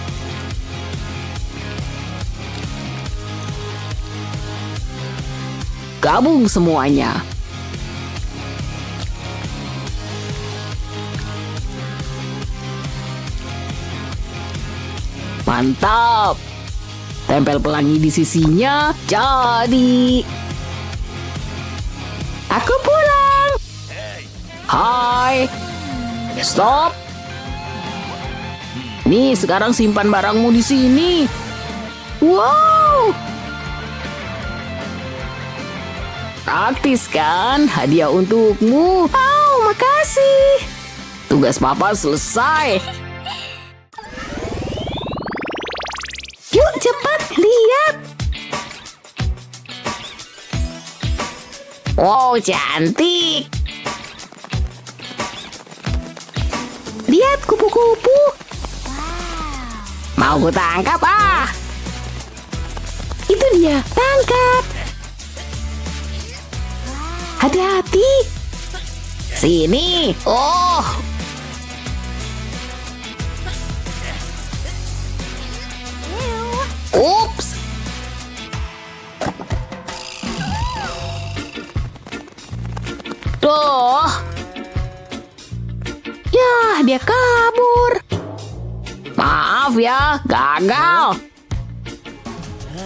gabung semuanya. Mantap. Tempel pelangi di sisinya jadi. Aku pulang. Hai. Stop. Nih, sekarang simpan barangmu di sini. Wow. Praktis kan? Hadiah untukmu. Oh, makasih. Tugas papa selesai. Yuk cepat, lihat. Wow, cantik. Lihat kupu-kupu. Mau ku tangkap ah. Itu dia, tangkap. Hati-hati. Sini. Oh. Ups. Duh. Yah, dia kabur. Maaf ya, gagal.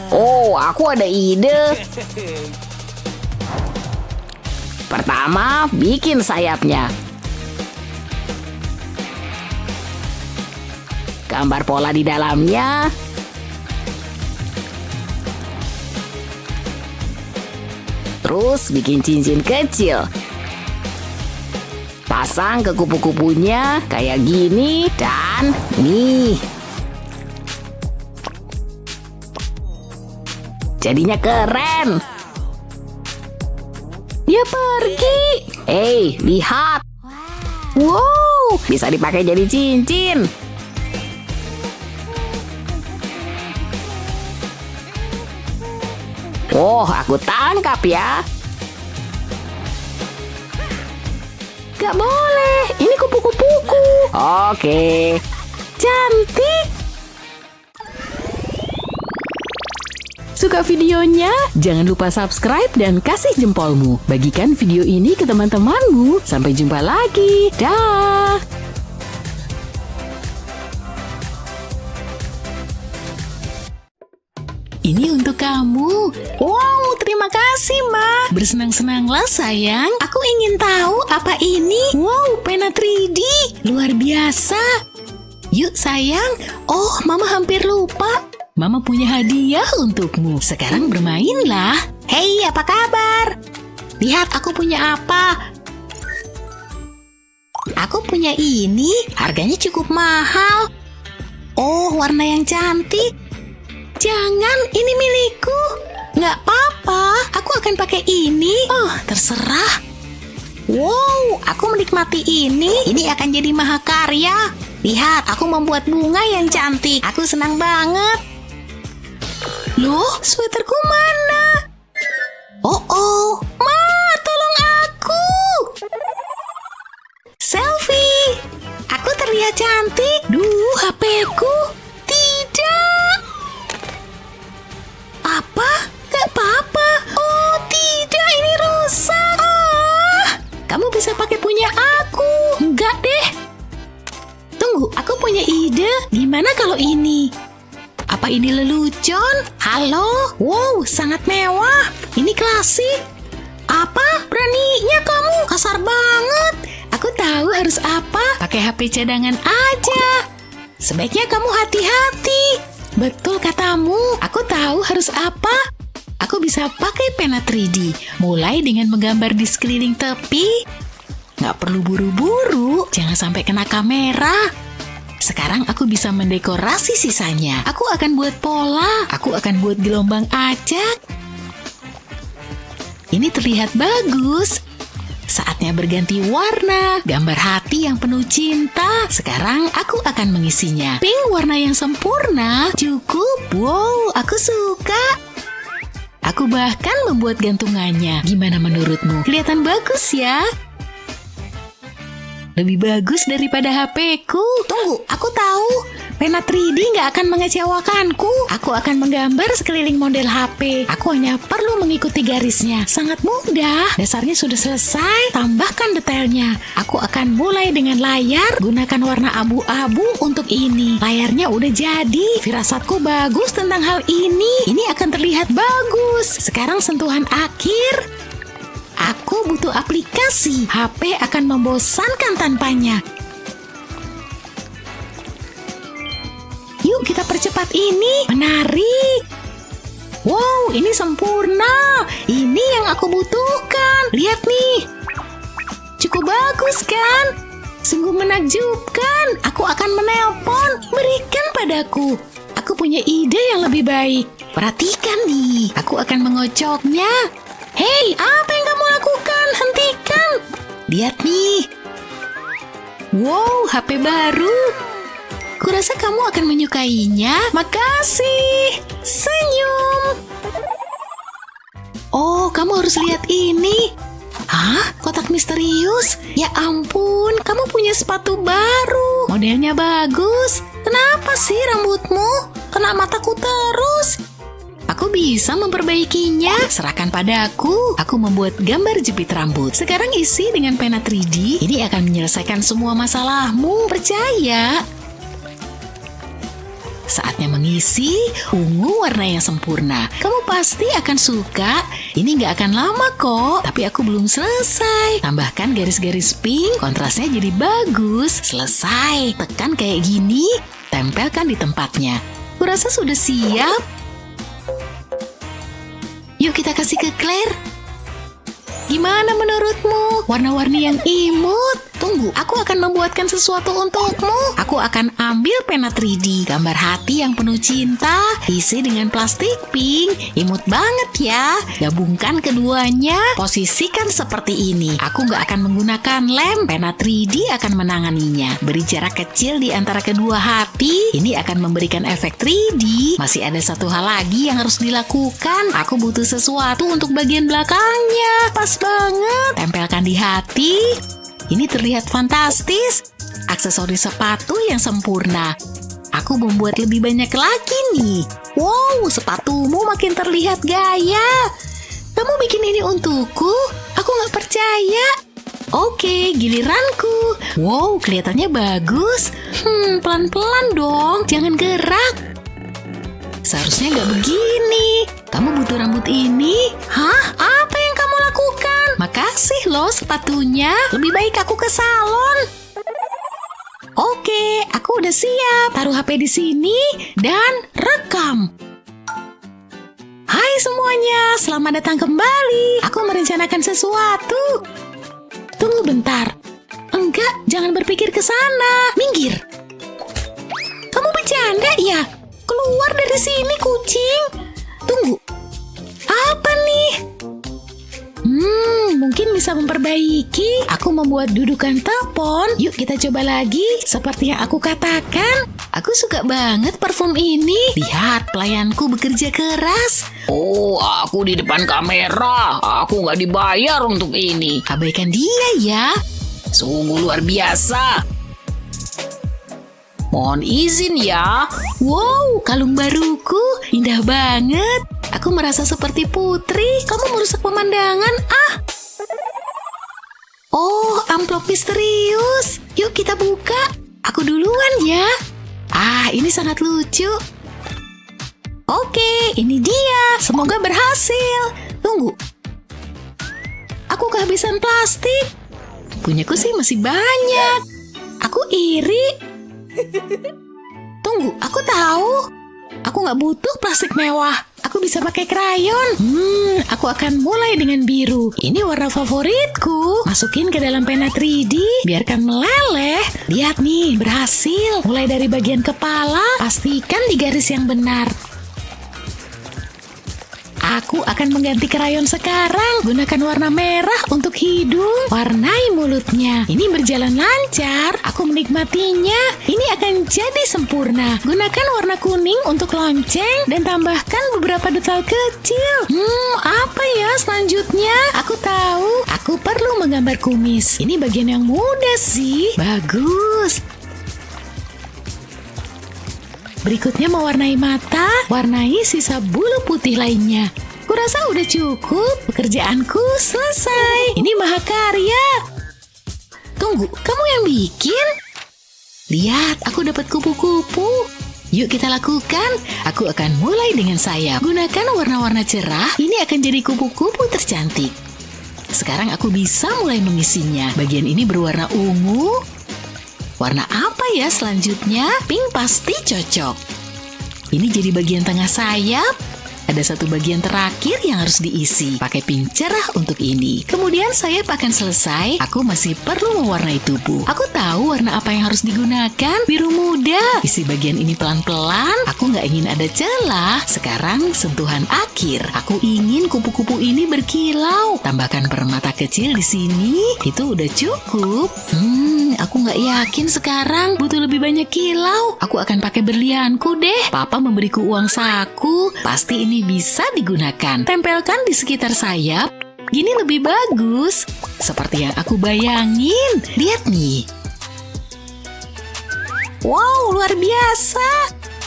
Oh, aku ada ide. Pertama, bikin sayapnya. Gambar pola di dalamnya. Terus bikin cincin kecil. Pasang ke kupu-kupunya kayak gini dan nih. Jadinya keren. Dia pergi. Hei, lihat. Wow, Bisa dipakai jadi cincin. Oh, aku tangkap ya. gak boleh. Ini kupu-kupuku. Oke. Cantik. Suka videonya? Jangan lupa subscribe dan kasih jempolmu. Bagikan video ini ke teman-temanmu. Sampai jumpa lagi. Dah. Ini untuk kamu. Wow, terima kasih, Ma. Bersenang-senanglah sayang. Aku ingin tahu apa ini. Wow, pena 3D. Luar biasa. Yuk sayang. Oh, Mama hampir lupa. Mama punya hadiah untukmu. Sekarang bermainlah. Hei, apa kabar? Lihat aku punya apa. Aku punya ini. Harganya cukup mahal. Oh, warna yang cantik. Jangan, ini milikku. Nggak apa-apa, aku akan pakai ini. Oh, terserah. Wow, aku menikmati ini. Ini akan jadi mahakarya. Lihat, aku membuat bunga yang cantik. Aku senang banget. Loh, sweaterku mana? Oh, Ma, tolong aku. Selfie. Aku terlihat cantik. Duh, HP-ku. Tidak. Apa? Gak apa-apa. Oh, tidak, ini rusak. Kamu bisa pakai punya aku. Enggak deh. Tunggu, aku punya ide. Gimana kalau ini? Apa ini lelucon? Halo. Wow, sangat mewah. Ini klasik. Apa? Beraninya kamu? Kasar banget. Aku tahu harus apa. Pakai HP cadangan aja. Sebaiknya kamu hati-hati. Betul katamu. Aku tahu harus apa. Aku bisa pakai pena 3D. Mulai dengan menggambar di sekeliling tepi. Nggak perlu buru-buru. Jangan sampai kena kamera. Sekarang aku bisa mendekorasi sisanya. Aku akan buat pola. Aku akan buat gelombang acak. Ini terlihat bagus. Saatnya berganti warna. Gambar hati yang penuh cinta. Sekarang aku akan mengisinya. Pink warna yang sempurna. Cukup. Wow, aku suka. Aku bahkan membuat gantungannya. Gimana menurutmu? Kelihatan bagus ya? Lebih bagus daripada HP-ku. Tunggu, aku tahu. Pena 3D nggak akan mengecewakanku. Aku akan menggambar sekeliling model HP. Aku hanya perlu mengikuti garisnya. Sangat mudah. Dasarnya sudah selesai. Tambahkan detailnya. Aku akan mulai dengan layar. Gunakan warna abu-abu untuk ini. Layarnya udah jadi. Firasatku bagus tentang hal ini. Ini akan terlihat bagus. Sekarang sentuhan akhir. Aku butuh aplikasi. HP akan membosankan tanpanya. Yuk kita percepat ini. Menarik. Wow, ini sempurna. Ini yang aku butuhkan. Lihat nih. Cukup bagus kan? Sungguh menakjubkan. Aku akan menelpon. Berikan padaku. Aku punya ide yang lebih baik. Perhatikan nih. Aku akan mengocoknya. Hei, apa yang kamu lakukan? Hentikan. Lihat nih. Wow, HP baru. Kurasa kamu akan menyukainya. Makasih. Senyum. Oh, kamu harus lihat ini. Hah? Kotak misterius? Ya ampun, kamu punya sepatu baru. Modelnya bagus. Kenapa sih rambutmu? Kena mataku terus. Aku bisa memperbaikinya. Serahkan padaku. Aku membuat gambar jepit rambut. Sekarang isi dengan pena 3D. Ini akan menyelesaikan semua masalahmu. Percaya. Saatnya mengisi ungu warna yang sempurna. Kamu pasti akan suka. Ini nggak akan lama kok. Tapi aku belum selesai. Tambahkan garis-garis pink. Kontrasnya jadi bagus. Selesai. Tekan kayak gini. Tempelkan di tempatnya. Kurasa sudah siap. Yuk kita kasih ke Claire. Gimana menurutmu? Warna-warni yang imut. Tunggu, aku akan membuatkan sesuatu untukmu. Aku akan ambil pena 3D, gambar hati yang penuh cinta, isi dengan plastik pink. Imut banget ya. Gabungkan keduanya, posisikan seperti ini. Aku nggak akan menggunakan lem, pena 3D akan menanganinya. Beri jarak kecil di antara kedua hati. Ini akan memberikan efek 3D. Masih ada satu hal lagi yang harus dilakukan. Aku butuh sesuatu untuk bagian belakangnya. Pas banget. Tempelkan di hati. Ini terlihat fantastis. Aksesoris sepatu yang sempurna. Aku membuat lebih banyak lagi nih. Wow, sepatumu makin terlihat gaya. Kamu bikin ini untukku? Aku nggak percaya. Oke, giliranku. Wow, kelihatannya bagus. Pelan-pelan dong. Jangan gerak. Seharusnya nggak begini. Kamu butuh rambut ini? Hah? Apa yang kamu lakukan? Makasih loh sepatunya. Lebih baik aku ke salon. Oke, aku udah siap. Taruh HP di sini dan rekam. Hai semuanya, selamat datang kembali. Aku merencanakan sesuatu. Tunggu bentar. Enggak, jangan berpikir ke sana. Minggir. Kamu bercanda ya? Keluar dari sini, kucing. Tunggu. Apa nih? Mungkin bisa memperbaiki. Aku membuat dudukan telepon. Yuk kita coba lagi. Seperti yang aku katakan. Aku suka banget parfum ini. Lihat, pelayanku bekerja keras. Oh, aku di depan kamera. Aku nggak dibayar untuk ini. Abaikan dia ya. Sungguh luar biasa. Mohon izin ya. Wow, kalung baruku. Indah banget. Aku merasa seperti putri. Kamu merusak pemandangan. Oh, amplop misterius. Yuk kita buka. Aku duluan ya. Ini sangat lucu. Oke, ini dia. Semoga berhasil. Tunggu. Aku kehabisan plastik. Punyaku sih masih banyak. Aku iri. Tunggu, aku tahu. Aku nggak butuh plastik mewah. Aku bisa pakai krayon. Aku akan mulai dengan biru. Ini warna favoritku. Masukin ke dalam pena 3D. Biarkan meleleh. Lihat nih, berhasil. Mulai dari bagian kepala. Pastikan di garis yang benar. Aku akan mengganti krayon sekarang. Gunakan warna merah untuk hidung. Warnai mulutnya. Ini berjalan lancar. Aku menikmatinya. Ini akan jadi sempurna. Gunakan warna kuning untuk lonceng. Dan tambahkan beberapa detail kecil. Apa ya selanjutnya? Aku tahu. Aku perlu menggambar kumis. Ini bagian yang mudah sih. Bagus. Berikutnya mewarnai mata, warnai sisa bulu putih lainnya. Kurasa udah cukup, pekerjaanku selesai. Ini mahakarya. Tunggu, kamu yang bikin? Lihat, aku dapat kupu-kupu. Yuk kita lakukan. Aku akan mulai dengan sayap. Gunakan warna-warna cerah, ini akan jadi kupu-kupu tercantik. Sekarang aku bisa mulai mengisinya. Bagian ini berwarna ungu. Warna apa ya selanjutnya? Pink pasti cocok. Ini jadi bagian tengah sayap. Ada satu bagian terakhir yang harus diisi. Pakai pink cerah untuk ini. Kemudian sayap akan selesai. Aku masih perlu mewarnai tubuh. Aku tahu warna apa yang harus digunakan. Biru muda. Isi bagian ini pelan-pelan. Aku nggak ingin ada celah. Sekarang sentuhan akhir. Aku ingin kupu-kupu ini berkilau. Tambahkan permata kecil di sini. Itu udah cukup. Aku nggak yakin sekarang. Butuh lebih banyak kilau. Aku akan pakai berlianku deh. Papa memberiku uang saku. Pasti ini bisa digunakan. Tempelkan di sekitar sayap. Gini lebih bagus. Seperti yang aku bayangin. Lihat nih. Wow, luar biasa.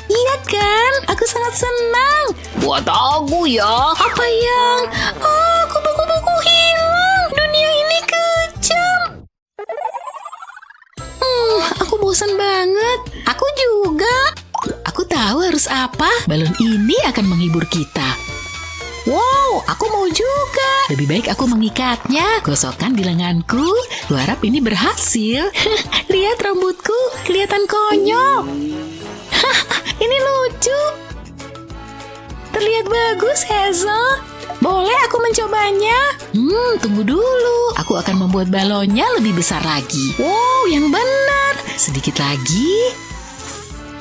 Iya kan? Aku sangat senang. Buat aku ya. Apa yang? Oh, kupu-kupuku hilang. Dunia ini kejam. Aku bosan banget. Aku juga. Aku tahu harus apa. Balon ini akan menghibur kita. Wow, aku mau juga. Lebih baik aku mengikatnya. Gosokkan di lenganku. Kuharap ini berhasil. Lihat rambutku, kelihatan konyol. Ini lucu. Terlihat bagus, Hazel. Boleh aku mencobanya? Tunggu dulu. Aku akan membuat balonnya lebih besar lagi. Wow, yang benar. Sedikit lagi.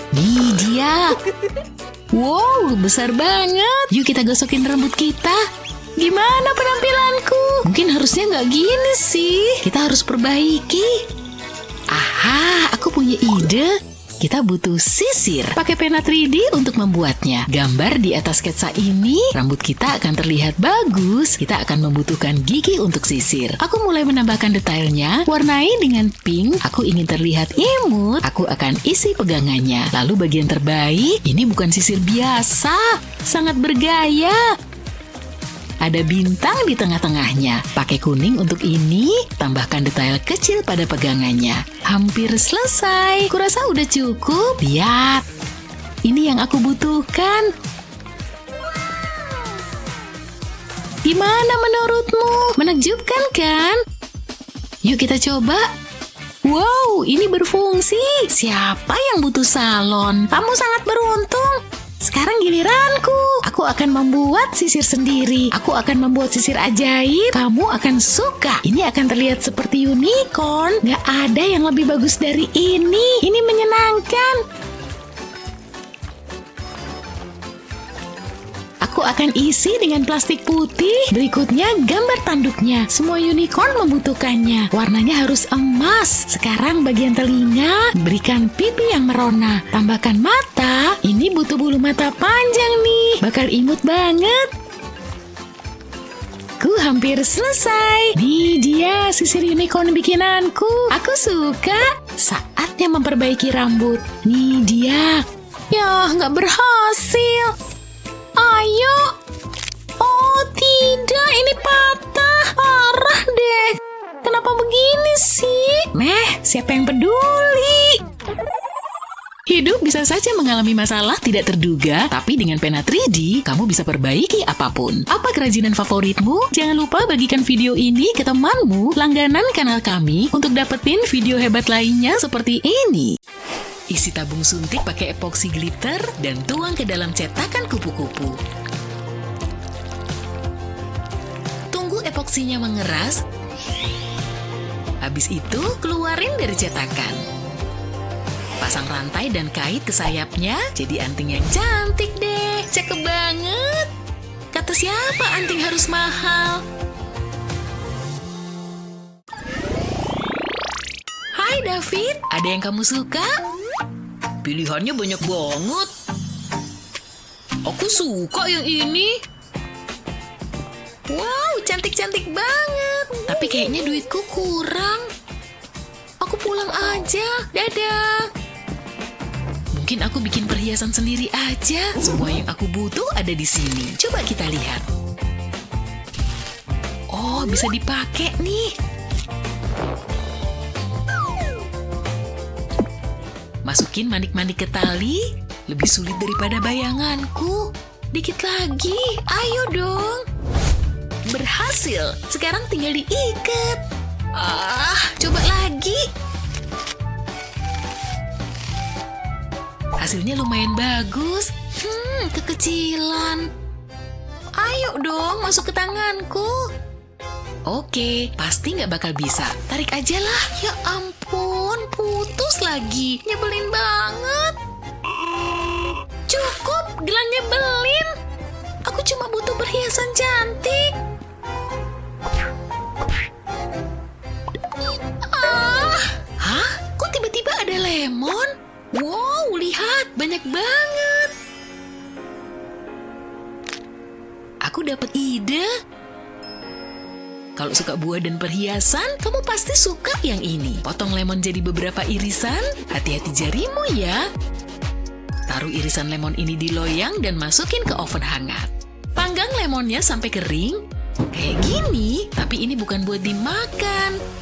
Nih dia. Wow, besar banget. Yuk kita gosokin rambut kita. Gimana penampilanku? Mungkin harusnya nggak gini sih. Kita harus perbaiki. Aha, aku punya ide. Kita butuh sisir. Pakai pena 3D untuk membuatnya. Gambar di atas sketsa ini, rambut kita akan terlihat bagus. Kita akan membutuhkan gigi untuk sisir. Aku mulai menambahkan detailnya. Warnai dengan pink. Aku ingin terlihat imut. Aku akan isi pegangannya. Lalu bagian terbaik, ini bukan sisir biasa. Sangat bergaya. Ada bintang di tengah-tengahnya. Pakai kuning untuk ini, tambahkan detail kecil pada pegangannya. Hampir selesai. Kurasa udah cukup. Lihat. Ini yang aku butuhkan. Gimana menurutmu? Menakjubkan kan? Yuk kita coba. Wow, ini berfungsi. Siapa yang butuh salon? Kamu sangat beruntung. Sekarang giliranku. Aku akan membuat sisir sendiri. Aku akan membuat sisir ajaib. Kamu akan suka. Ini akan terlihat seperti unicorn. Gak ada yang lebih bagus dari ini. Ini menyenangkan. Aku akan isi dengan plastik putih. Berikutnya gambar tanduknya. Semua unicorn membutuhkannya. Warnanya harus emas. Sekarang bagian telinga, berikan pipi yang merona. Tambahkan mata. Ini butuh bulu mata panjang nih. Bakal imut banget. Ku hampir selesai. Nih dia sisir unicorn bikinanku. Aku suka. Saatnya memperbaiki rambut. Nih dia. Ya, nggak berhasil. Ayo. Oh tidak, ini patah. Parah deh. Kenapa begini sih? Siapa yang peduli? Hidup bisa saja mengalami masalah tidak terduga, tapi dengan pena 3D, kamu bisa perbaiki apapun. Apa kerajinan favoritmu? Jangan lupa bagikan video ini ke temanmu, langganan kanal kami, untuk dapetin video hebat lainnya seperti ini. Isi tabung suntik pakai epoxy glitter dan tuang ke dalam cetakan kupu-kupu. Tunggu epoksinya mengeras. Habis itu, keluarin dari cetakan. Pasang rantai dan kait ke sayapnya, jadi anting yang cantik deh. Cakep banget. Kata siapa anting harus mahal? Hai David, ada yang kamu suka? Pilihannya banyak banget. Aku suka yang ini. Wow, cantik-cantik banget. Tapi kayaknya duitku kurang. Aku pulang aja. Dadah. Mungkin aku bikin perhiasan sendiri aja. Semua yang aku butuh ada di sini. Coba kita lihat. Oh, bisa dipakai nih. Masukin manik-manik ke tali. Lebih sulit daripada bayanganku. Dikit lagi. Ayo dong. Berhasil. Sekarang tinggal diikat. Coba lagi. Hasilnya lumayan bagus. Kekecilan. Ayo dong, masuk ke tanganku. Oke, pasti nggak bakal bisa. Tarik aja lah. Ya ampun, putus lagi. Nyebelin banget. Cukup, gelang nyebelin. Aku cuma butuh perhiasan cantik. Hah? Kok tiba-tiba ada lemon? Wow, lihat, banyak banget. Aku dapat ide. Kalau suka buah dan perhiasan, kamu pasti suka yang ini. Potong lemon jadi beberapa irisan. Hati-hati jarimu ya. Taruh irisan lemon ini di loyang dan masukin ke oven hangat. Panggang lemonnya sampai kering. Kayak gini, tapi ini bukan buat dimakan.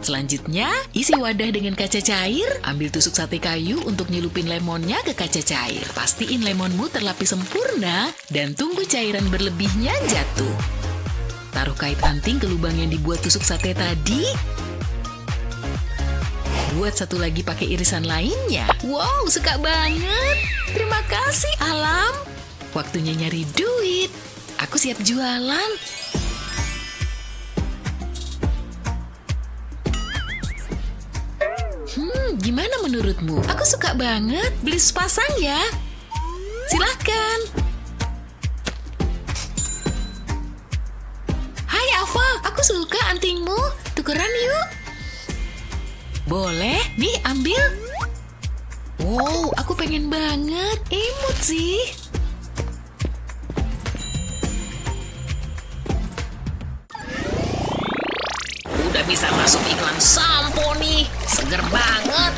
Selanjutnya, isi wadah dengan kaca cair. Ambil tusuk sate kayu untuk nyelupin lemonnya ke kaca cair. Pastiin lemonmu terlapis sempurna dan tunggu cairan berlebihnya jatuh. Taruh kait anting ke lubang yang dibuat tusuk sate tadi. Buat satu lagi pakai irisan lainnya. Wow, suka banget. Terima kasih, alam. Waktunya nyari duit. Aku siap jualan. Gimana menurutmu? Aku suka banget. Beli sepasang ya. Silahkan. Hai Ava, aku suka antingmu. Tukeran yuk. Boleh, nih ambil. Wow, aku pengen banget. Imut sih. Udah bisa masuk iklan sampo nih. Seger banget.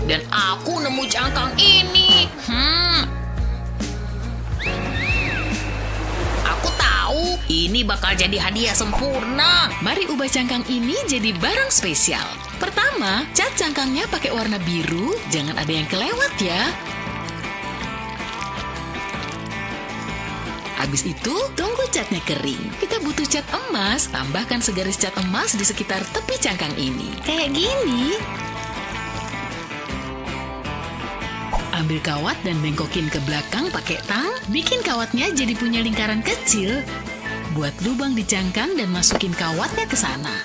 Dan aku nemu cangkang ini. Aku tahu ini bakal jadi hadiah sempurna. Mari ubah cangkang ini jadi barang spesial. Pertama, cat cangkangnya pakai warna biru. Jangan ada yang kelewat ya. Habis itu, tunggu catnya kering. Kita butuh cat emas. Tambahkan segaris cat emas di sekitar tepi cangkang ini. Kayak gini. Ambil kawat dan bengkokin ke belakang pakai tang. Bikin kawatnya jadi punya lingkaran kecil. Buat lubang di cangkang dan masukin kawatnya ke sana.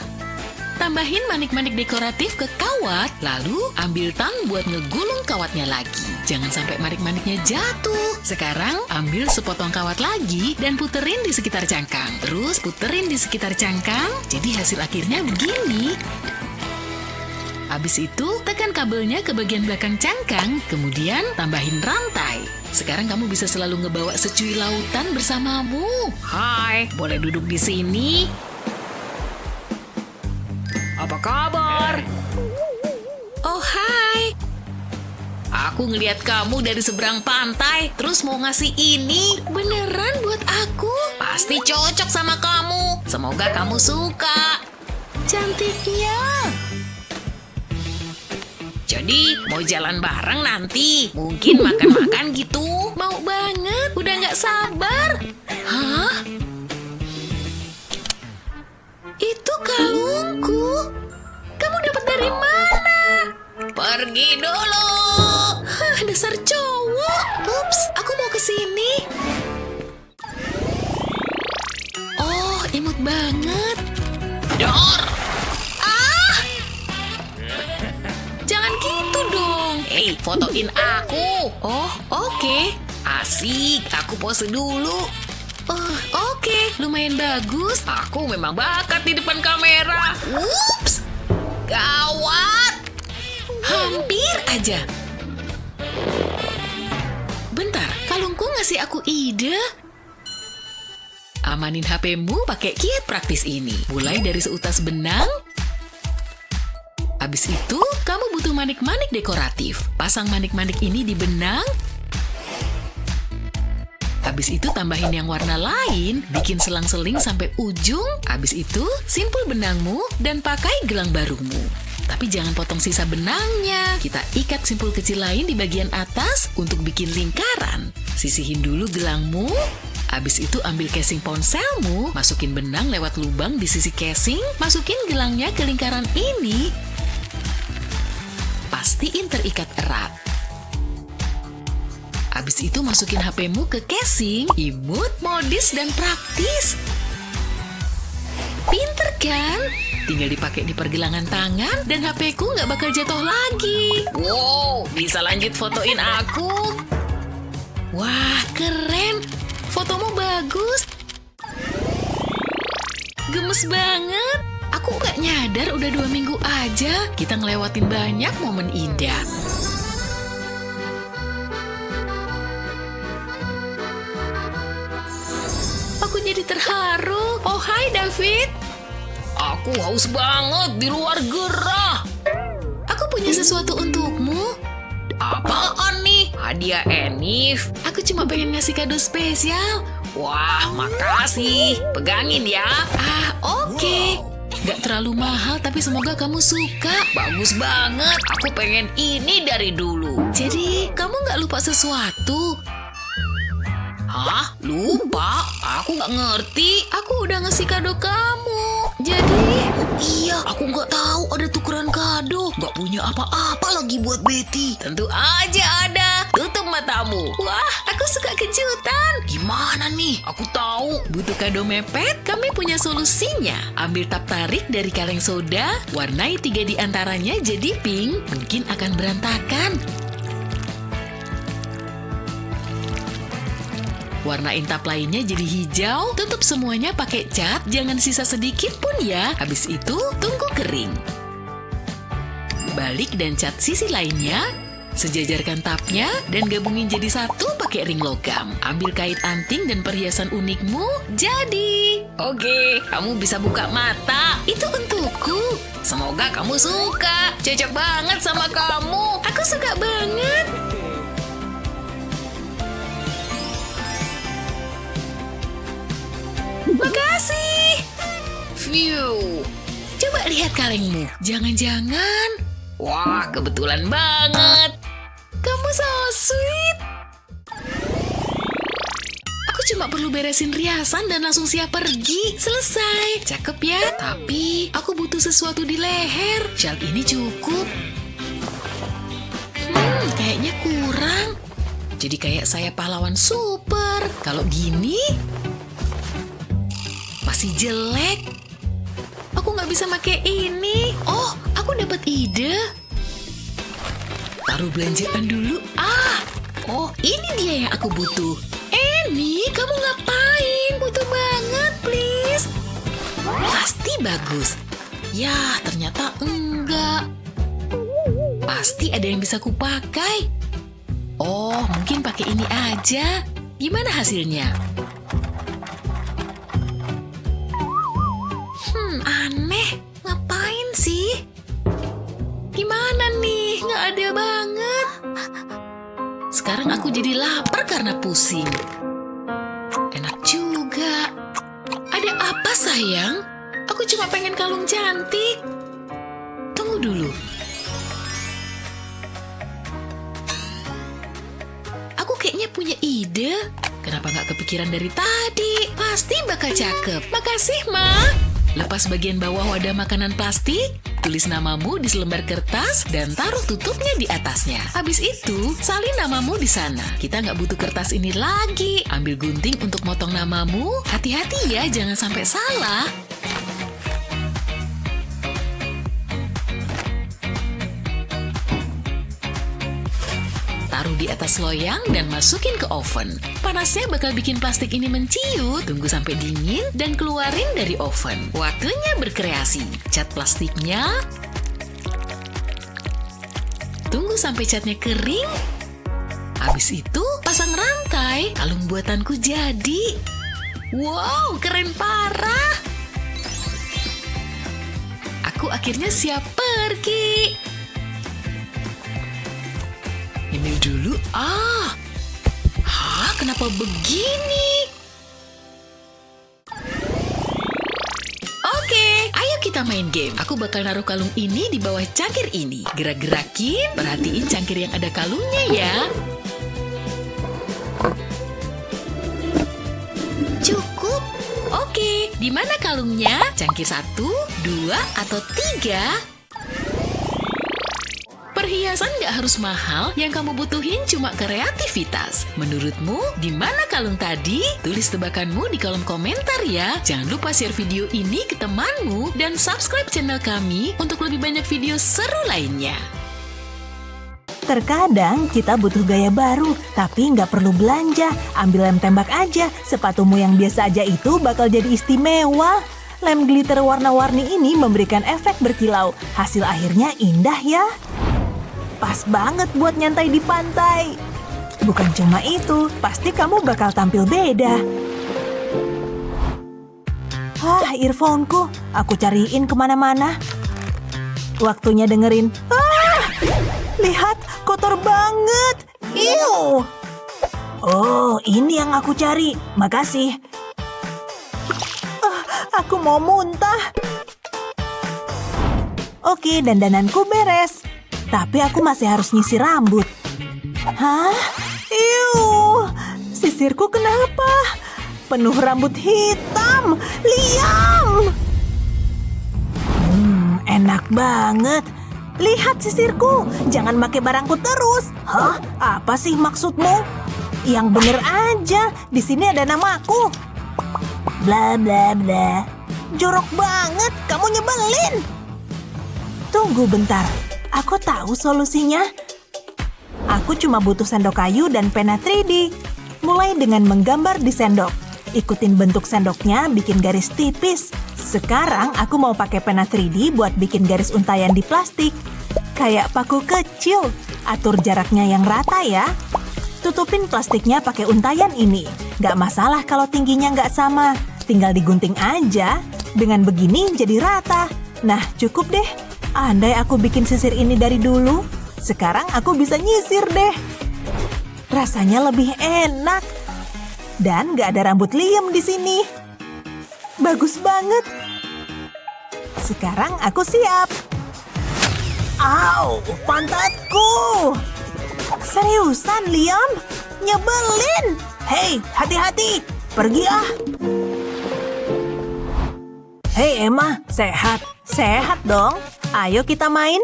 Tambahin manik-manik dekoratif ke kawat. Lalu ambil tang buat ngegulung kawatnya lagi. Jangan sampai manik-maniknya jatuh. Sekarang ambil sepotong kawat lagi dan puterin di sekitar cangkang. Terus puterin di sekitar cangkang. Jadi hasil akhirnya begini. Habis itu, tekan kabelnya ke bagian belakang cangkang, kemudian tambahin rantai. Sekarang kamu bisa selalu ngebawa secuil lautan bersamamu. Hai, boleh duduk di sini? Apa kabar? Oh, hai. Aku ngeliat kamu dari seberang pantai, terus mau ngasih ini. Beneran buat aku? Pasti cocok sama kamu. Semoga kamu suka. Cantiknya. Jadi, mau jalan bareng nanti? Mungkin makan-makan gitu? Mau banget, udah gak sabar. Hah? Itu kalungku. Kamu dapat dari mana? Pergi dulu. Dasar cowok. Ups, aku mau ke sini. Oh, imut banget. Dor. Jangan gitu dong. Hei, fotoin aku. Oh, oke. Asik, aku pose dulu. Oh, oke. Lumayan bagus. Aku memang bakat di depan kamera. Ups. Gawat. Hampir aja. Bentar, kalungku ngasih aku ide. Amanin HP-mu pakai kiat praktis ini. Mulai dari seutas benang. Habis itu, kamu butuh manik-manik dekoratif. Pasang manik-manik ini di benang. Habis itu tambahin yang warna lain, bikin selang-seling sampai ujung. Habis itu, simpul benangmu dan pakai gelang barumu. Tapi jangan potong sisa benangnya. Kita ikat simpul kecil lain di bagian atas untuk bikin lingkaran. Sisihin dulu gelangmu. Habis itu ambil casing ponselmu, masukin benang lewat lubang di sisi casing, masukin gelangnya ke lingkaran ini. Pastiin terikat erat. Habis itu masukin HP-mu ke casing, imut, modis, dan praktis. Pinter kan? Tinggal dipakai di pergelangan tangan dan HP-ku nggak bakal jatuh lagi. Wow, bisa lanjut fotoin aku. Wah, keren. Fotomu bagus. Gemes banget. Aku nggak nyadar udah 2 minggu aja kita ngelewatin banyak momen indah. Aku jadi terharu. Oh, hai David. Aku haus banget di luar gerah. Aku punya sesuatu untukmu. Apaan nih? Hadiah Enif? Aku cuma pengen ngasih kado spesial. Wah, makasih. Pegangin ya. Oke. Gak terlalu mahal, tapi semoga kamu suka. Bagus banget. Aku pengen ini dari dulu. Jadi, kamu gak lupa sesuatu? Hah? Lupa? Aku nggak ngerti. Aku udah ngasih kado kamu. Jadi, Iya, aku nggak tahu ada tukeran kado. Nggak punya apa-apa lagi buat Betty. Tentu aja ada. Tutup matamu. wah, aku suka kejutan. Gimana nih? Aku tahu. Butuh kado mepet? Kami punya solusinya. Ambil tap tarik dari kaleng soda, warnai 3 di antaranya jadi pink. Mungkin akan berantakan. Warnain tap lainnya jadi hijau. Tutup semuanya pakai cat. Jangan sisa sedikit pun ya. Habis itu, tunggu kering. Balik dan cat sisi lainnya. Sejajarkan tapnya dan gabungin jadi satu pakai ring logam. Ambil kait anting dan perhiasan unikmu. Jadi, Oke, kamu bisa buka mata. itu untukku. Semoga kamu suka. Cocok banget sama kamu. Aku suka banget. Makasih. Phew. Coba lihat kalengmu. Jangan-jangan Wah, kebetulan banget. kamu so sweet. Aku cuma perlu beresin riasan dan langsung siap pergi. Selesai. Cakep ya. Tapi aku butuh sesuatu di leher. Shawl ini cukup. Kayaknya kurang. Jadi kayak saya pahlawan super. Kalau gini masih jelek. Aku nggak bisa pakai ini. Oh, aku dapat ide. Taruh belanjaan dulu. Oh, ini dia yang aku butuh. Eni, kamu ngapain? Butuh banget, please. Pasti bagus. Ya, ternyata enggak. Pasti ada yang bisa kupakai. Oh, mungkin pakai ini aja. Gimana hasilnya? Aneh. Ngapain sih? Gimana nih? Nggak ada banget. Sekarang aku jadi lapar karena pusing. Enak juga. Ada apa, sayang? Aku cuma pengen kalung cantik. Tunggu dulu. Aku kayaknya punya ide. Kenapa nggak kepikiran dari tadi? Pasti bakal cakep. Makasih, Ma. Lepas bagian bawah wadah makanan plastik, tulis namamu di selembar kertas, dan taruh tutupnya di atasnya. Habis itu, salin namamu di sana. Kita nggak butuh kertas ini lagi. Ambil gunting untuk motong namamu. Hati-hati ya, jangan sampai salah. Taruh di atas loyang dan masukin ke oven. Panasnya bakal bikin plastik ini menciut. Tunggu sampai dingin dan keluarin dari oven. Waktunya berkreasi. Cat plastiknya. Tunggu sampai catnya kering. Habis itu, pasang rantai. Kalung buatanku jadi. Wow, keren parah. Aku akhirnya siap pergi. Ini dulu. Kenapa begini? Oke, ayo kita main game. Aku bakal naruh kalung ini di bawah cangkir ini. Gerak-gerakin, perhatiin cangkir yang ada kalungnya ya. Cukup. Oke, di mana kalungnya? Cangkir 1, 2, atau 3? Perhiasan nggak harus mahal, yang kamu butuhin cuma kreativitas. Menurutmu, di mana kalung tadi? Tulis tebakanmu di kolom komentar ya. Jangan lupa share video ini ke temanmu dan subscribe channel kami untuk lebih banyak video seru lainnya. Terkadang kita butuh gaya baru, tapi nggak perlu belanja. Ambil lem tembak aja, sepatumu yang biasa aja itu bakal jadi istimewa. Lem glitter warna-warni ini memberikan efek berkilau. Hasil akhirnya indah ya. Pas banget buat nyantai di pantai. Bukan cuma itu, pasti kamu bakal tampil beda. Earphone-ku, aku cariin kemana-mana. Waktunya dengerin. Lihat, kotor banget. Ew. Oh, ini yang aku cari. Makasih. Aku mau muntah. Oke, dandananku beres. Tapi aku masih harus nyisir rambut. Ew, sisirku kenapa? Penuh rambut hitam. Liam. Enak banget. Lihat sisirku. Jangan pakai barangku terus. Apa sih maksudmu? Yang bener aja. Di sini ada namaku. Bla bla bla. Jorok banget. Kamu nyebelin. Tunggu bentar. Aku tahu solusinya. Aku cuma butuh sendok kayu dan pena 3D. Mulai dengan menggambar di sendok. Ikutin bentuk sendoknya, bikin garis tipis. Sekarang aku mau pakai pena 3D buat bikin garis untayan di plastik. Kayak paku kecil. Atur jaraknya yang rata ya. Tutupin plastiknya pakai untayan ini. Gak masalah kalau tingginya gak sama. Tinggal digunting aja. Dengan begini jadi rata. Nah, cukup deh. Andai aku bikin sisir ini dari dulu, sekarang aku bisa nyisir deh. Rasanya lebih enak. Dan gak ada rambut Liam di sini. Bagus banget. Sekarang aku siap. Au, pantatku. Seriusan, Liam? Nyebelin. Hei, hati-hati. Pergi ah. Hei Emma, sehat? Sehat dong. Ayo kita main.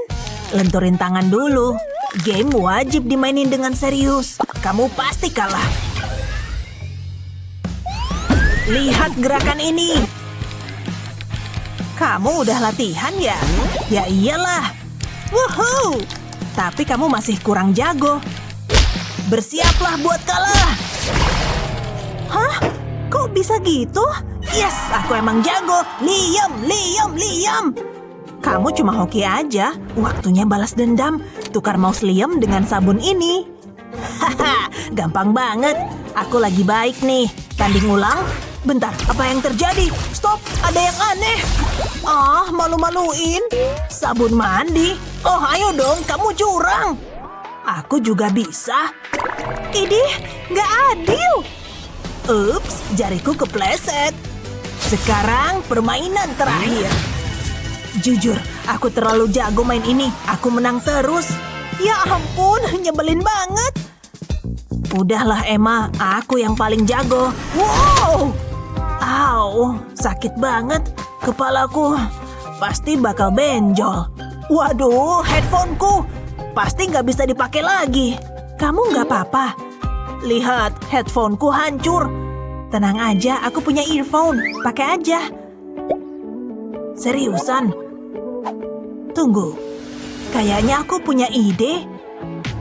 Lenturin tangan dulu. Game wajib dimainin dengan serius. Kamu pasti kalah. Lihat gerakan ini. Kamu udah latihan ya? Ya iyalah. Woohoo! Tapi kamu masih kurang jago. Bersiaplah buat kalah. Hah? Kok bisa gitu? Yes, aku emang jago. Liam. Kamu cuma hoki aja. Waktunya balas dendam. Tukar mouse Liam dengan sabun ini. Haha, gampang banget. Aku lagi baik nih. Tanding ulang. Bentar, apa yang terjadi? Stop, ada yang aneh. Malu-maluin. Sabun mandi. Oh, ayo dong, kamu curang. Aku juga bisa. Idih, nggak adil. Ups, jariku kepleset. Sekarang permainan terakhir. Jujur, aku terlalu jago main ini. Aku menang terus. Ya ampun, nyebelin banget. Udahlah Emma, aku yang paling jago. Wow! Au, sakit banget. Kepalaku pasti bakal benjol. Waduh, headphoneku pasti nggak bisa dipakai lagi. Kamu nggak apa-apa? Lihat, headphoneku hancur. Tenang aja, aku punya earphone. Pakai aja. Seriusan? Tunggu, kayaknya aku punya ide.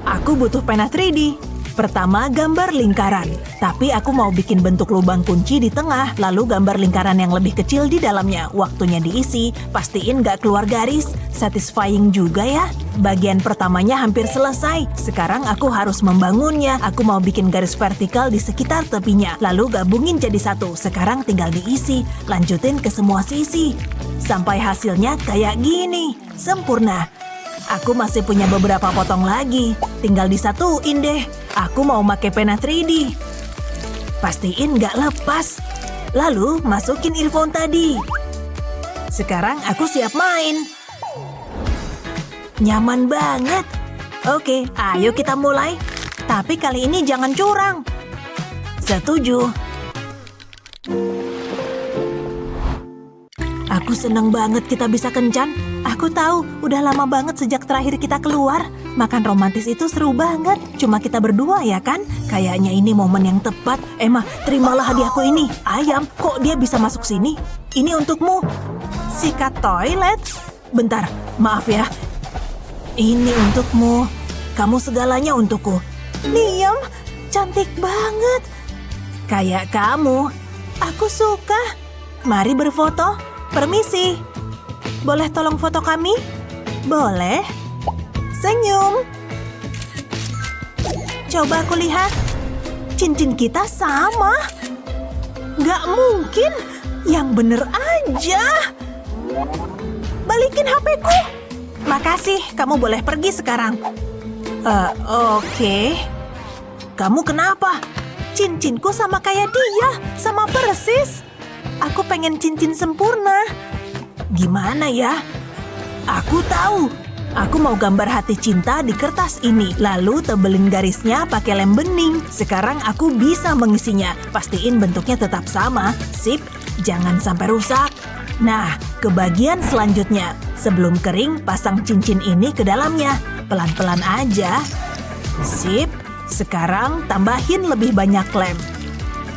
Aku butuh pena 3D. Pertama, gambar lingkaran. Tapi aku mau bikin bentuk lubang kunci di tengah, lalu gambar lingkaran yang lebih kecil di dalamnya. Waktunya diisi, pastiin gak keluar garis. Satisfying juga ya. Bagian pertamanya hampir selesai. Sekarang aku harus membangunnya. Aku mau bikin garis vertikal di sekitar tepinya. Lalu gabungin jadi satu. Sekarang tinggal diisi. Lanjutin ke semua sisi. sampai hasilnya kayak gini. Sempurna. Aku masih punya beberapa potong lagi. Tinggal disatuin deh. Aku mau pakai pena 3D. Pastiin nggak lepas. Lalu masukin earphone tadi. Sekarang aku siap main. Nyaman banget. Oke, ayo kita mulai. Tapi kali ini jangan curang. Setuju. Aku seneng banget kita bisa kencan. Aku tahu, udah lama banget sejak terakhir kita keluar. Makan romantis itu seru banget. Cuma kita berdua ya kan? Kayaknya ini momen yang tepat. Emma, terimalah hadiahku ini. Ayam, kok dia bisa masuk sini? Ini untukmu. Sikat toilet. Bentar, maaf ya. Ini untukmu. Kamu segalanya untukku. Liam, cantik banget. Kayak kamu. Aku suka. Mari berfoto. Permisi. Boleh tolong foto kami? Boleh. Senyum. Coba aku lihat. Cincin kita sama. Nggak mungkin. Yang bener aja. Balikin HP-ku. Makasih, kamu boleh pergi sekarang. Oke. Kamu kenapa? Cincinku sama kayak dia, sama persis. Aku pengen cincin sempurna. Gimana ya? Aku tahu. Aku mau gambar hati cinta di kertas ini. Lalu tebelin garisnya pakai lem bening. Sekarang aku bisa mengisinya. Pastiin bentuknya tetap sama. Sip, jangan sampai rusak. Nah, ke bagian selanjutnya. Sebelum kering, pasang cincin ini ke dalamnya. Pelan-pelan aja. Sip, sekarang tambahin lebih banyak lem.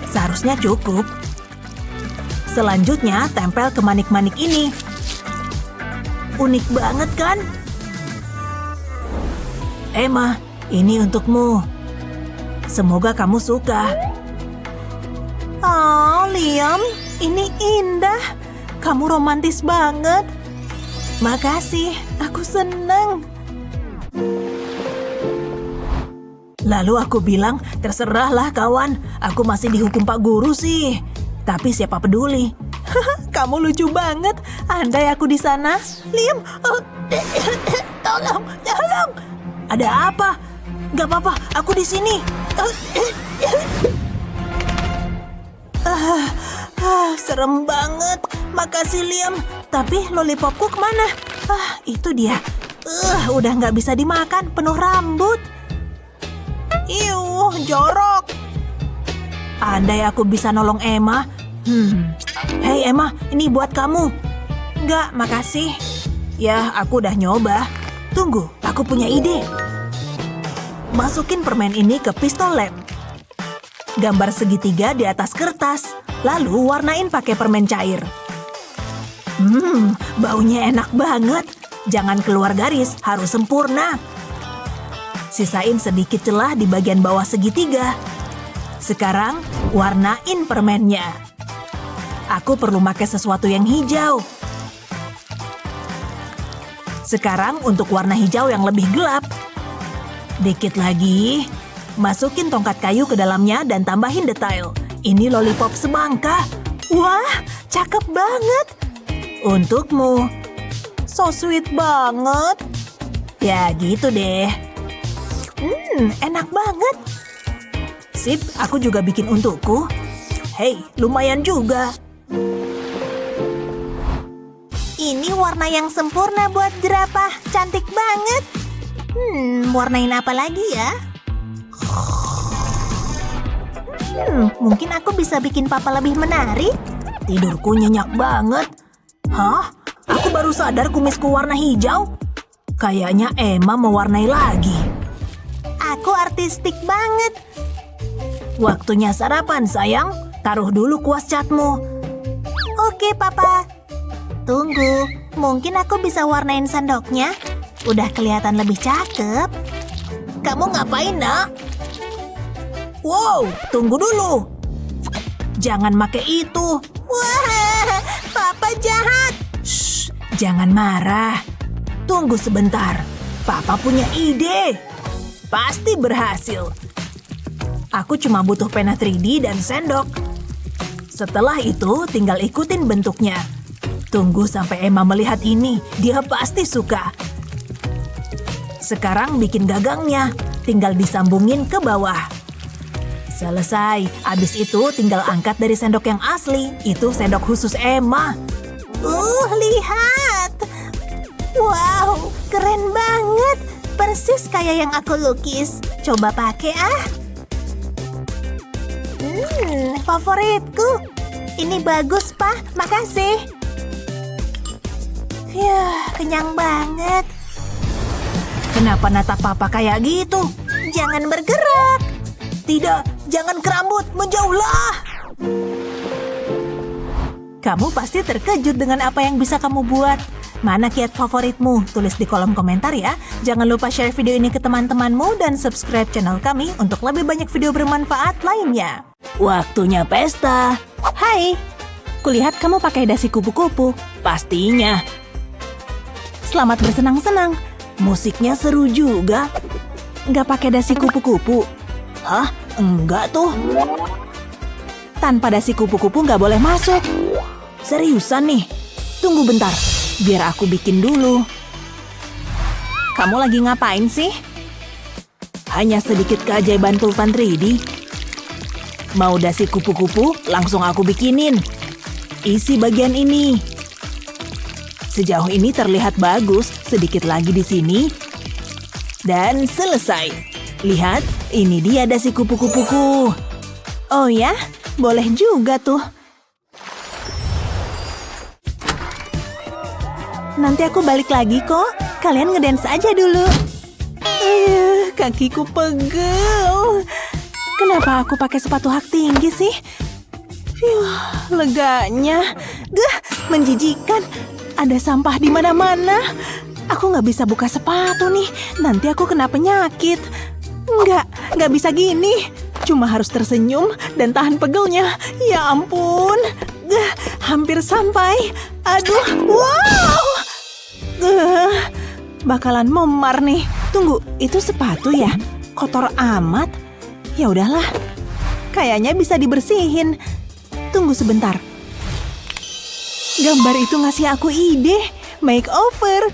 Seharusnya cukup. Selanjutnya, tempel ke manik-manik ini. Unik banget kan? Emma, ini untukmu. Semoga kamu suka. Oh, Liam, ini indah. Kamu romantis banget. Makasih, aku seneng. Lalu aku bilang, terserahlah kawan. Aku masih dihukum Pak Guru sih. Tapi siapa peduli? Kamu lucu banget. Andai aku di sana. Liam, tolong. Ada apa? Gak apa-apa, aku di sini. Serem banget. Makasih, Liam. Tapi lollipopku kemana? Itu dia. Udah gak bisa dimakan, penuh rambut. Iuh, jorok. Andai aku bisa nolong Emma. Hei Emma, ini buat kamu. Enggak, makasih. Ya, aku udah nyoba. Tunggu, aku punya ide. Masukin permen ini ke pistol lem. Gambar segitiga di atas kertas. Lalu warnain pakai permen cair. Baunya enak banget. Jangan keluar garis, harus sempurna. Sisain sedikit celah di bagian bawah segitiga. Sekarang, warnain permennya. Aku perlu pakai sesuatu yang hijau. Sekarang untuk warna hijau yang lebih gelap. Dikit lagi. Masukin tongkat kayu ke dalamnya dan tambahin detail. Ini lollipop semangka. Wah, cakep banget. Untukmu. So sweet banget. Ya gitu deh. Enak banget. Sip, aku juga bikin untukku. Hei, lumayan juga. Ini warna yang sempurna buat jerapah. Cantik banget. Warnain apa lagi ya? Mungkin aku bisa bikin papa lebih menarik. Tidurku nyenyak banget. Hah? Aku baru sadar kumisku warna hijau. Kayaknya Emma mewarnai lagi. Aku artistik banget. Waktunya sarapan, sayang. Taruh dulu kuas catmu. Oke, Papa. Tunggu, mungkin aku bisa warnain sendoknya. Udah kelihatan lebih cakep. Kamu ngapain, Nak? Wow, tunggu dulu. Jangan make itu. Wah, Papa jahat. Shh, jangan marah. Tunggu sebentar. Papa punya ide. Pasti berhasil. Aku cuma butuh pena 3D dan sendok. Setelah itu, tinggal ikutin bentuknya. Tunggu sampai Emma melihat ini, dia pasti suka. Sekarang bikin gagangnya, tinggal disambungin ke bawah. Selesai, abis itu tinggal angkat dari sendok yang asli, itu sendok khusus Emma. Lihat! Wow, keren banget, persis kayak yang aku lukis. Coba pakai favoritku. Ini bagus, Pak. Makasih. Kenyang banget. Kenapa natap Papa kayak gitu? Jangan bergerak. Tidak, jangan kerambut, menjauhlah. Kamu pasti terkejut dengan apa yang bisa kamu buat. Mana kiat favoritmu? Tulis di kolom komentar ya. Jangan lupa share video ini ke teman-temanmu dan subscribe channel kami untuk lebih banyak video bermanfaat lainnya. Waktunya pesta. Hai, kulihat kamu pakai dasi kupu-kupu. Pastinya. Selamat bersenang-senang. Musiknya seru juga. Nggak pakai dasi kupu-kupu? Hah? Enggak tuh. Tanpa dasi kupu-kupu nggak boleh masuk. Seriusan nih? Tunggu bentar. Biar aku bikin dulu. Kamu lagi ngapain sih? Hanya sedikit keajaiban pulpen 3D. Mau dasi kupu-kupu? Langsung aku bikinin. Isi bagian ini. Sejauh ini terlihat bagus. Sedikit lagi di sini. Dan selesai. Lihat, ini dia dasi kupu-kupuku. Oh ya? Boleh juga tuh. Nanti aku balik lagi kok. Kalian ngedance aja dulu. Kakiku pegel. Kenapa aku pakai sepatu hak tinggi sih? Leganya. Menjijikan. Ada sampah di mana-mana. Aku nggak bisa buka sepatu nih. Nanti aku kena penyakit. Nggak bisa gini. Cuma harus tersenyum dan tahan pegelnya. Ya ampun. Hampir sampai. Aduh, wow. Bakalan memar nih. Tunggu, itu sepatu ya? Kotor amat. Ya udahlah. Kayaknya bisa dibersihin. Tunggu sebentar. Gambar itu ngasih aku ide. Makeover.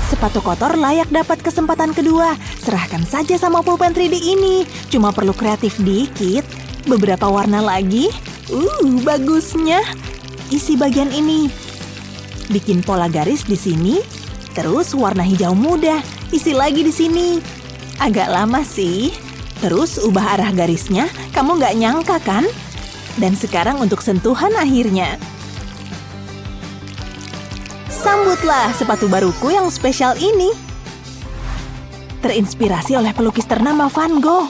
Sepatu kotor layak dapat kesempatan kedua. Serahkan saja sama pulpen 3D ini. Cuma perlu kreatif dikit. Beberapa warna lagi. Bagusnya. Isi bagian ini. Bikin pola garis di sini. Terus warna hijau muda. Isi lagi di sini. Agak lama sih. Terus ubah arah garisnya. Kamu nggak nyangka kan? Dan sekarang untuk sentuhan akhirnya. Sambutlah sepatu baruku yang spesial ini. Terinspirasi oleh pelukis ternama Van Gogh.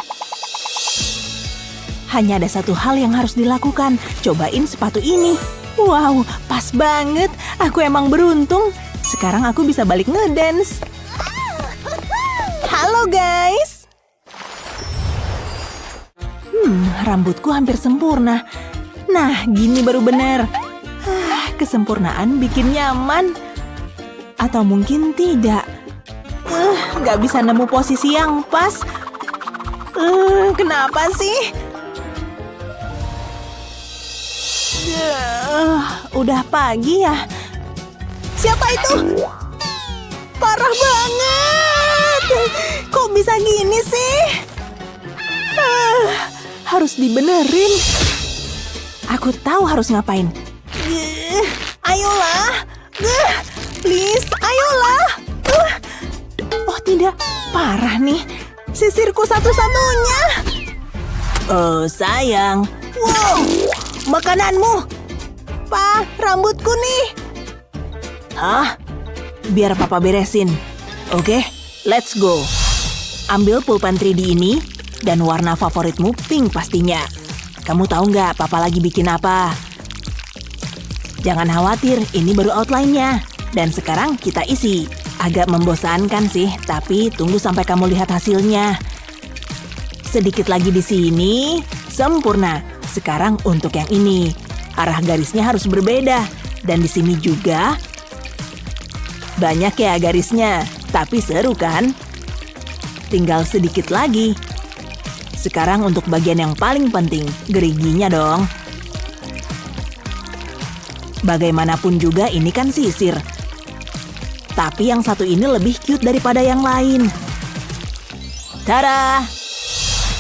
Hanya ada satu hal yang harus dilakukan. Cobain sepatu ini. Wow, pas banget. Aku emang beruntung. Sekarang aku bisa balik ngedance. Halo guys. Rambutku hampir sempurna. Nah, gini baru benar. Kesempurnaan bikin nyaman. Atau mungkin tidak. Nggak bisa nemu posisi yang pas. Kenapa sih? Udah pagi ya? Siapa itu? Parah banget. Kok bisa gini sih? Harus dibenerin. Aku tahu harus ngapain. Ayolah. Please, ayolah. Oh tidak, parah nih. Sisirku satu-satunya. Oh sayang. Wow, makananmu. Pa, rambutku nih. Hah? Biar Papa beresin. Oke, let's go. Ambil pulpen 3D ini dan warna favoritmu pink pastinya. Kamu tahu nggak Papa lagi bikin apa? Jangan khawatir, ini baru outline-nya. Dan sekarang kita isi. Agak membosankan sih, tapi tunggu sampai kamu lihat hasilnya. Sedikit lagi di sini, sempurna. Sekarang untuk yang ini. Arah garisnya harus berbeda. Dan di sini juga. Banyak ya garisnya, tapi seru kan? Tinggal sedikit lagi. Sekarang untuk bagian yang paling penting, geriginya dong. Bagaimanapun juga ini kan sisir. Tapi yang satu ini lebih cute daripada yang lain. Tada!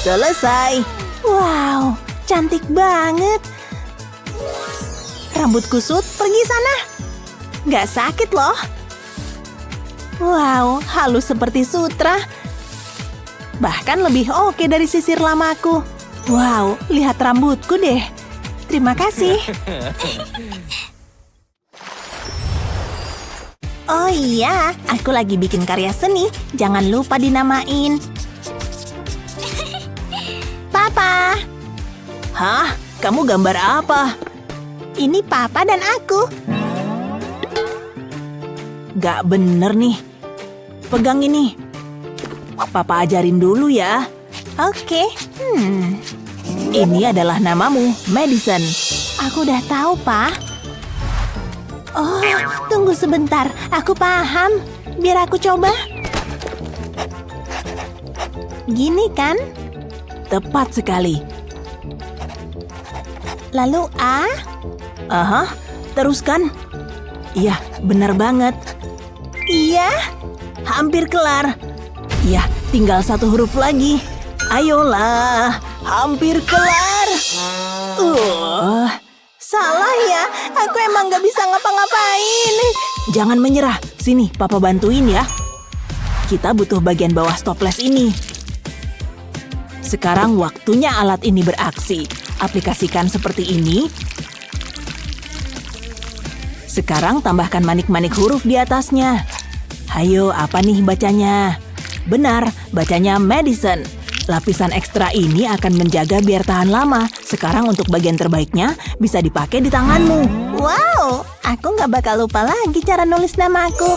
Selesai. Wow, cantik banget. Rambut kusut, pergi sana. Nggak sakit loh. Wow, halus seperti sutra. Bahkan lebih oke dari sisir lamaku. Wow, lihat rambutku deh. Terima kasih. Oh iya, aku lagi bikin karya seni. Jangan lupa dinamain. Papa. Hah? Kamu gambar apa? Ini Papa dan aku. Gak bener nih. Pegang ini. Papa ajarin dulu ya. Oke. Ini adalah namamu, Madison. Aku udah tahu, Pa. Oh, tunggu sebentar. Aku paham. Biar aku coba. Gini kan? Tepat sekali. Lalu A? Aha, teruskan. Iya, benar banget. Iya, hampir kelar. Iya, tinggal satu huruf lagi. Ayolah, hampir kelar. Salah ya, aku emang gak bisa ngapa-ngapain. Jangan menyerah, sini Papa bantuin ya. Kita butuh bagian bawah stoples ini. Sekarang waktunya alat ini beraksi. Aplikasikan seperti ini. Sekarang tambahkan manik-manik huruf di atasnya. Hayo, apa nih bacanya? Benar, bacanya Madison. Lapisan ekstra ini akan menjaga biar tahan lama. Sekarang untuk bagian terbaiknya bisa dipakai di tanganmu. Wow, aku nggak bakal lupa lagi cara nulis namaku.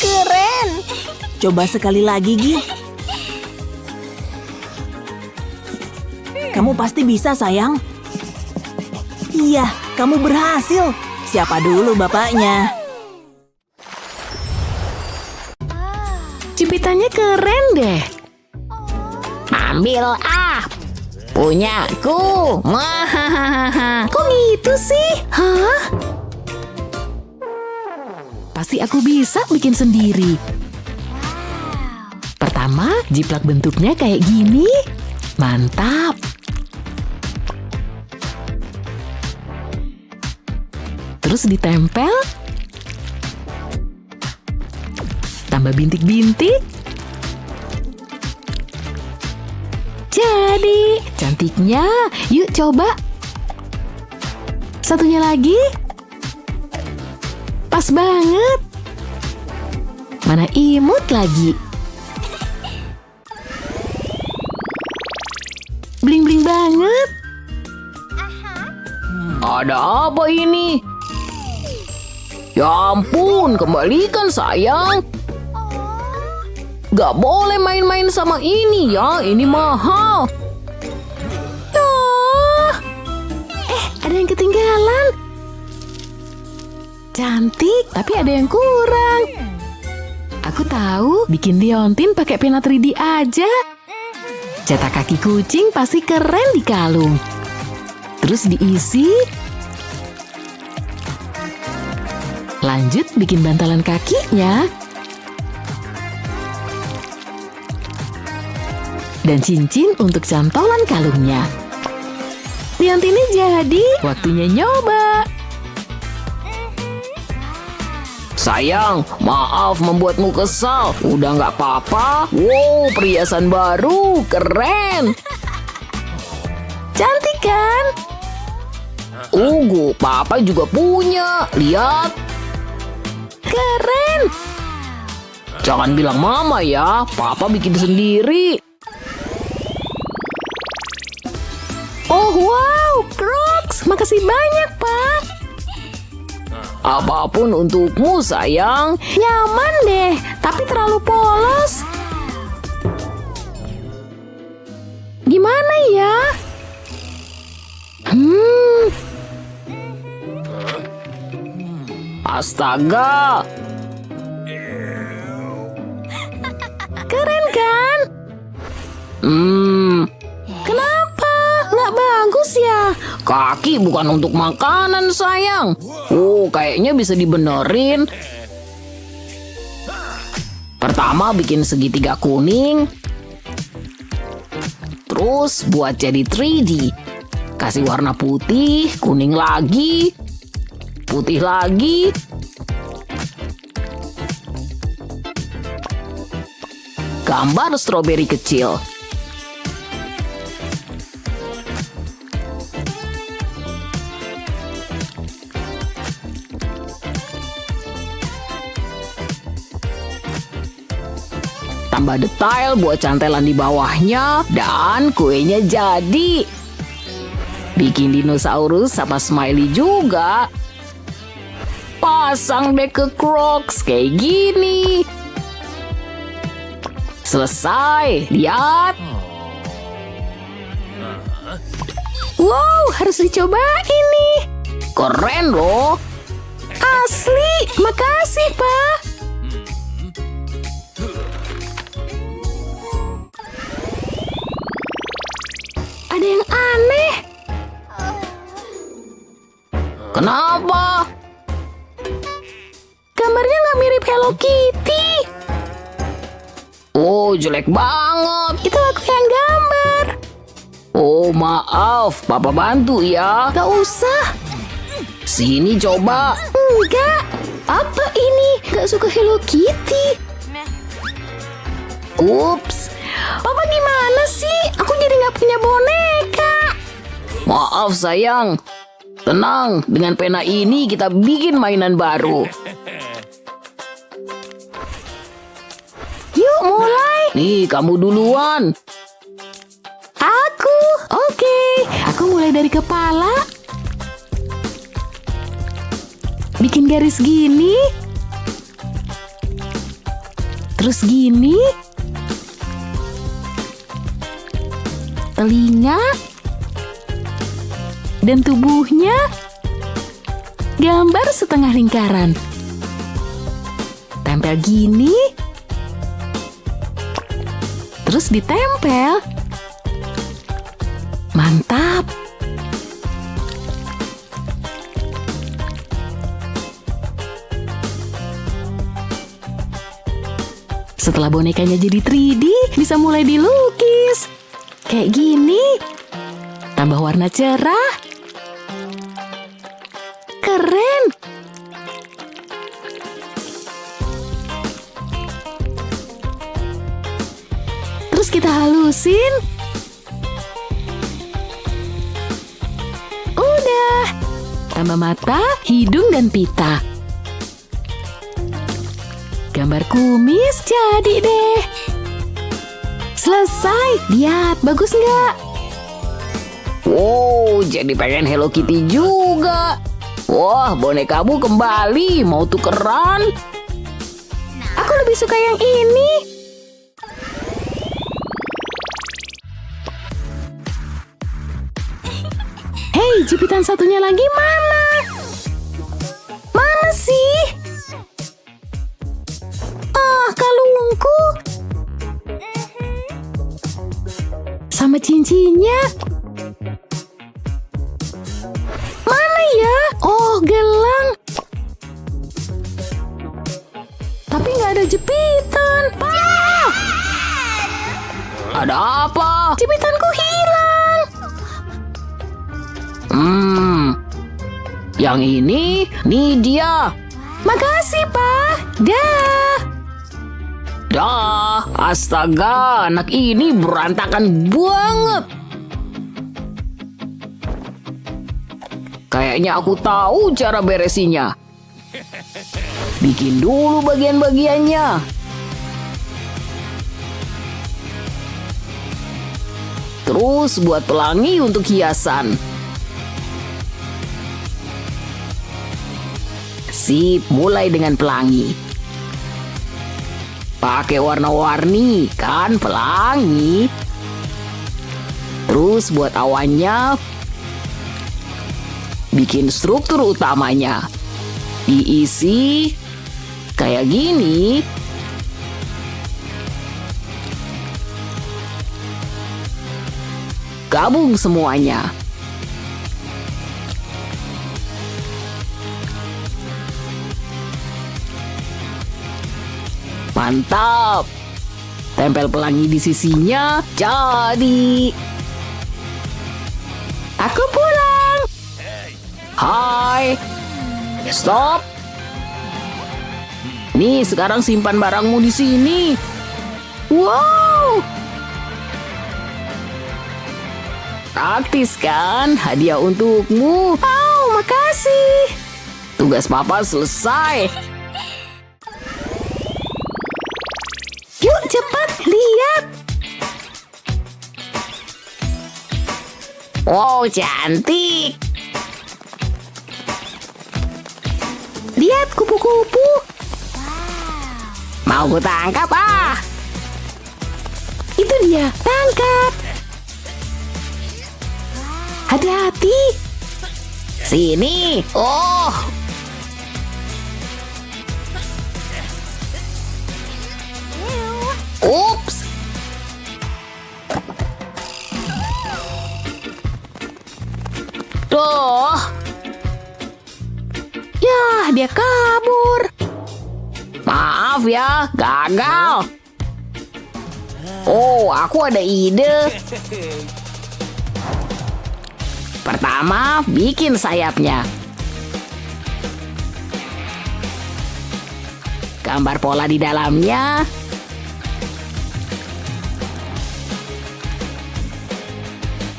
Keren. Coba sekali lagi, Gi. Kamu pasti bisa, sayang. Iya, kamu berhasil. Siapa dulu bapaknya? Jepitannya keren deh. Ambil punyaku. Kok gitu sih? Hah? Pasti aku bisa bikin sendiri. Pertama, jiplak bentuknya kayak gini. Mantap. Terus ditempel. Tambah bintik-bintik. Jadi, cantiknya. Yuk coba. Satunya lagi. Pas banget. Mana imut lagi. Bling-bling banget. Ada apa ini? Ya ampun, kembalikan sayang. Gak boleh main-main sama ini ya, ini mahal. Ada yang ketinggalan. Cantik, tapi ada yang kurang. Aku tahu, bikin liontin pakai pena 3D aja. Cetak kaki kucing pasti keren di kalung. Terus diisi. Lanjut bikin bantalan kakinya. Dan cincin untuk cantolan kalungnya. Liontinnya jadi. Waktunya nyoba. Sayang, maaf membuatmu kesal. Udah gak apa-apa. Wow, perhiasan baru, keren. Cantik kan? Papa juga punya. Lihat. Keren. Jangan bilang mama ya, papa bikin sendiri. Oh wow, Crocs. Makasih banyak, Pak. Apapun untukmu, sayang. Nyaman deh, tapi terlalu polos. Gimana ya? Astaga. Keren kan? Hmm, Kenapa? Nggak bagus ya? kaki bukan untuk makanan, sayang. Oh, kayaknya bisa dibenerin. Pertama bikin segitiga kuning. Terus buat jadi 3D. Kasih warna putih, kuning lagi, putih lagi. Gambar stroberi kecil. Tambah detail buat cantelan di bawahnya dan kuenya jadi. Bikin dinosaurus sama smiley juga. Pasang deh ke Crocs kayak gini. Selesai, lihat. Wow, harus dicobain nih. Keren loh. Asli, makasih, Pak. Ada yang aneh. Kenapa? Gambarnya nggak mirip Hello Kitty. Oh, jelek banget. Itu aku yang gambar. Oh, maaf. Papa bantu ya. Gak usah. Sini coba. Enggak. Apa ini? Gak suka Hello Kitty. Ups. Papa gimana sih? Aku jadi gak punya boneka. Maaf sayang. Tenang, dengan pena ini kita bikin mainan baru. Yuk mulai. Nih, kamu duluan. Aku. Oke. Aku mulai dari kepala. Bikin garis gini. Terus gini. Telinga. Dan tubuhnya. Gambar setengah lingkaran. Tempel gini. Terus ditempel. Mantap. Setelah bonekanya jadi 3D, bisa mulai dilukis. Kayak gini. Tambah warna cerah. Keren. Terus kita halusin. Udah. Tambah mata, hidung, dan pita. Gambar kumis jadi deh. Selesai. Lihat, bagus nggak? Wow, jadi pengen Hello Kitty juga. Wah, bonekamu kembali. Mau tukeran? Aku lebih suka yang ini. Hei, jepitan satunya lagi mana? Mana sih? Ah, kalungku. Sama cincinnya. Mana ya? Oh, gelang. Tapi nggak ada jepitan. Pak! Ada apa? Jepitanku hilang. Yang ini, nih dia. Makasih, Pak. Dah. Dah, astaga, anak ini berantakan banget. Kayaknya aku tahu cara beresinnya. Bikin dulu bagian-bagiannya. Terus buat pelangi untuk hiasan. Sip, mulai dengan pelangi. Pakai warna-warni, kan pelangi. Terus buat awannya, bikin struktur utamanya. Diisi kayak gini. Gabung semuanya. Mantap. Tempel pelangi di sisinya. Jadi. Aku pulang. Hai. Stop. Nih, sekarang simpan barangmu di sini. Wow. Praktis kan? Hadiah untukmu. Oh, makasih. Tugas papa selesai. Yuk cepat, lihat. Wow, cantik. Lihat kupu-kupu. Mau ku tangkap ah. Itu dia, tangkap. Hati-hati. Sini. Oh. Ups. Duh. Yah, dia kabur. Maaf ya, gagal. Oh, aku ada ide. Pertama, bikin sayapnya. Gambar pola di dalamnya.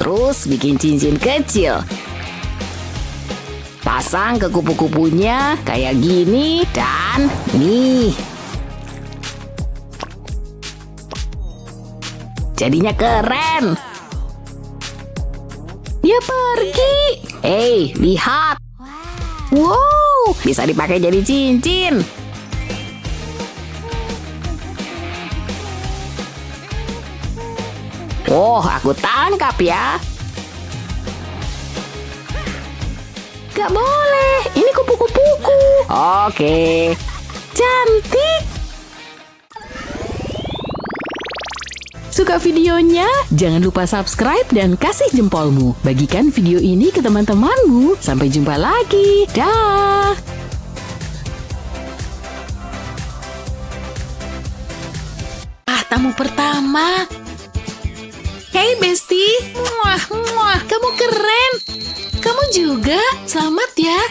Terus bikin cincin kecil. Pasang ke kupu-kupunya kayak gini dan nih. Jadinya keren. Dia pergi. Hei, lihat. Wow, Bisa dipakai jadi cincin. Oh, aku tangkap ya. gak boleh. Ini kupu-kupuku. Oke. Cantik. Suka videonya? Jangan lupa subscribe dan kasih jempolmu. Bagikan video ini ke teman-temanmu. Sampai jumpa lagi. Dah. Tamu pertama. Hey Besti. Muah, muah. Kamu keren. Kamu juga. Selamat ya.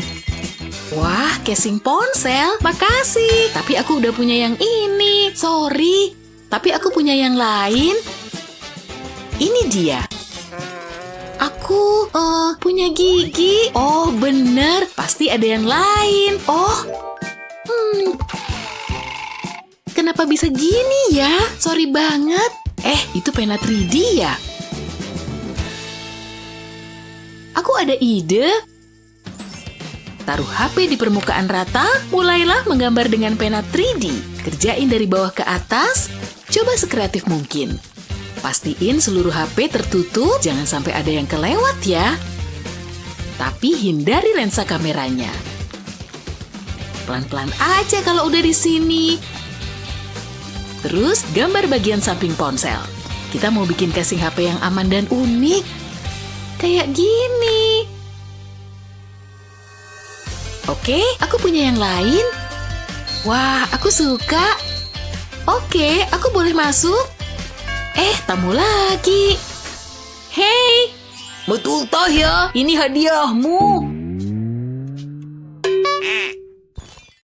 Wah, casing ponsel. Makasih. Tapi aku udah punya yang ini. Sorry. Tapi aku punya yang lain. Ini dia. Aku punya gigi. Oh, bener. Pasti ada yang lain. Oh. Kenapa bisa gini ya? Sorry banget. Itu pena 3D ya? Aku ada ide. Taruh HP di permukaan rata, mulailah menggambar dengan pena 3D. Kerjain dari bawah ke atas, coba sekreatif mungkin. Pastiin seluruh HP tertutup, jangan sampai ada yang kelewat ya. Tapi hindari lensa kameranya. Pelan-pelan aja kalau udah di sini. Terus gambar bagian samping ponsel. Kita mau bikin casing HP yang aman dan unik. Kayak gini. Oke, aku punya yang lain. Wah, aku suka. Oke, aku boleh masuk? Tamu lagi. Hey. Betul toh ya, ini hadiahmu.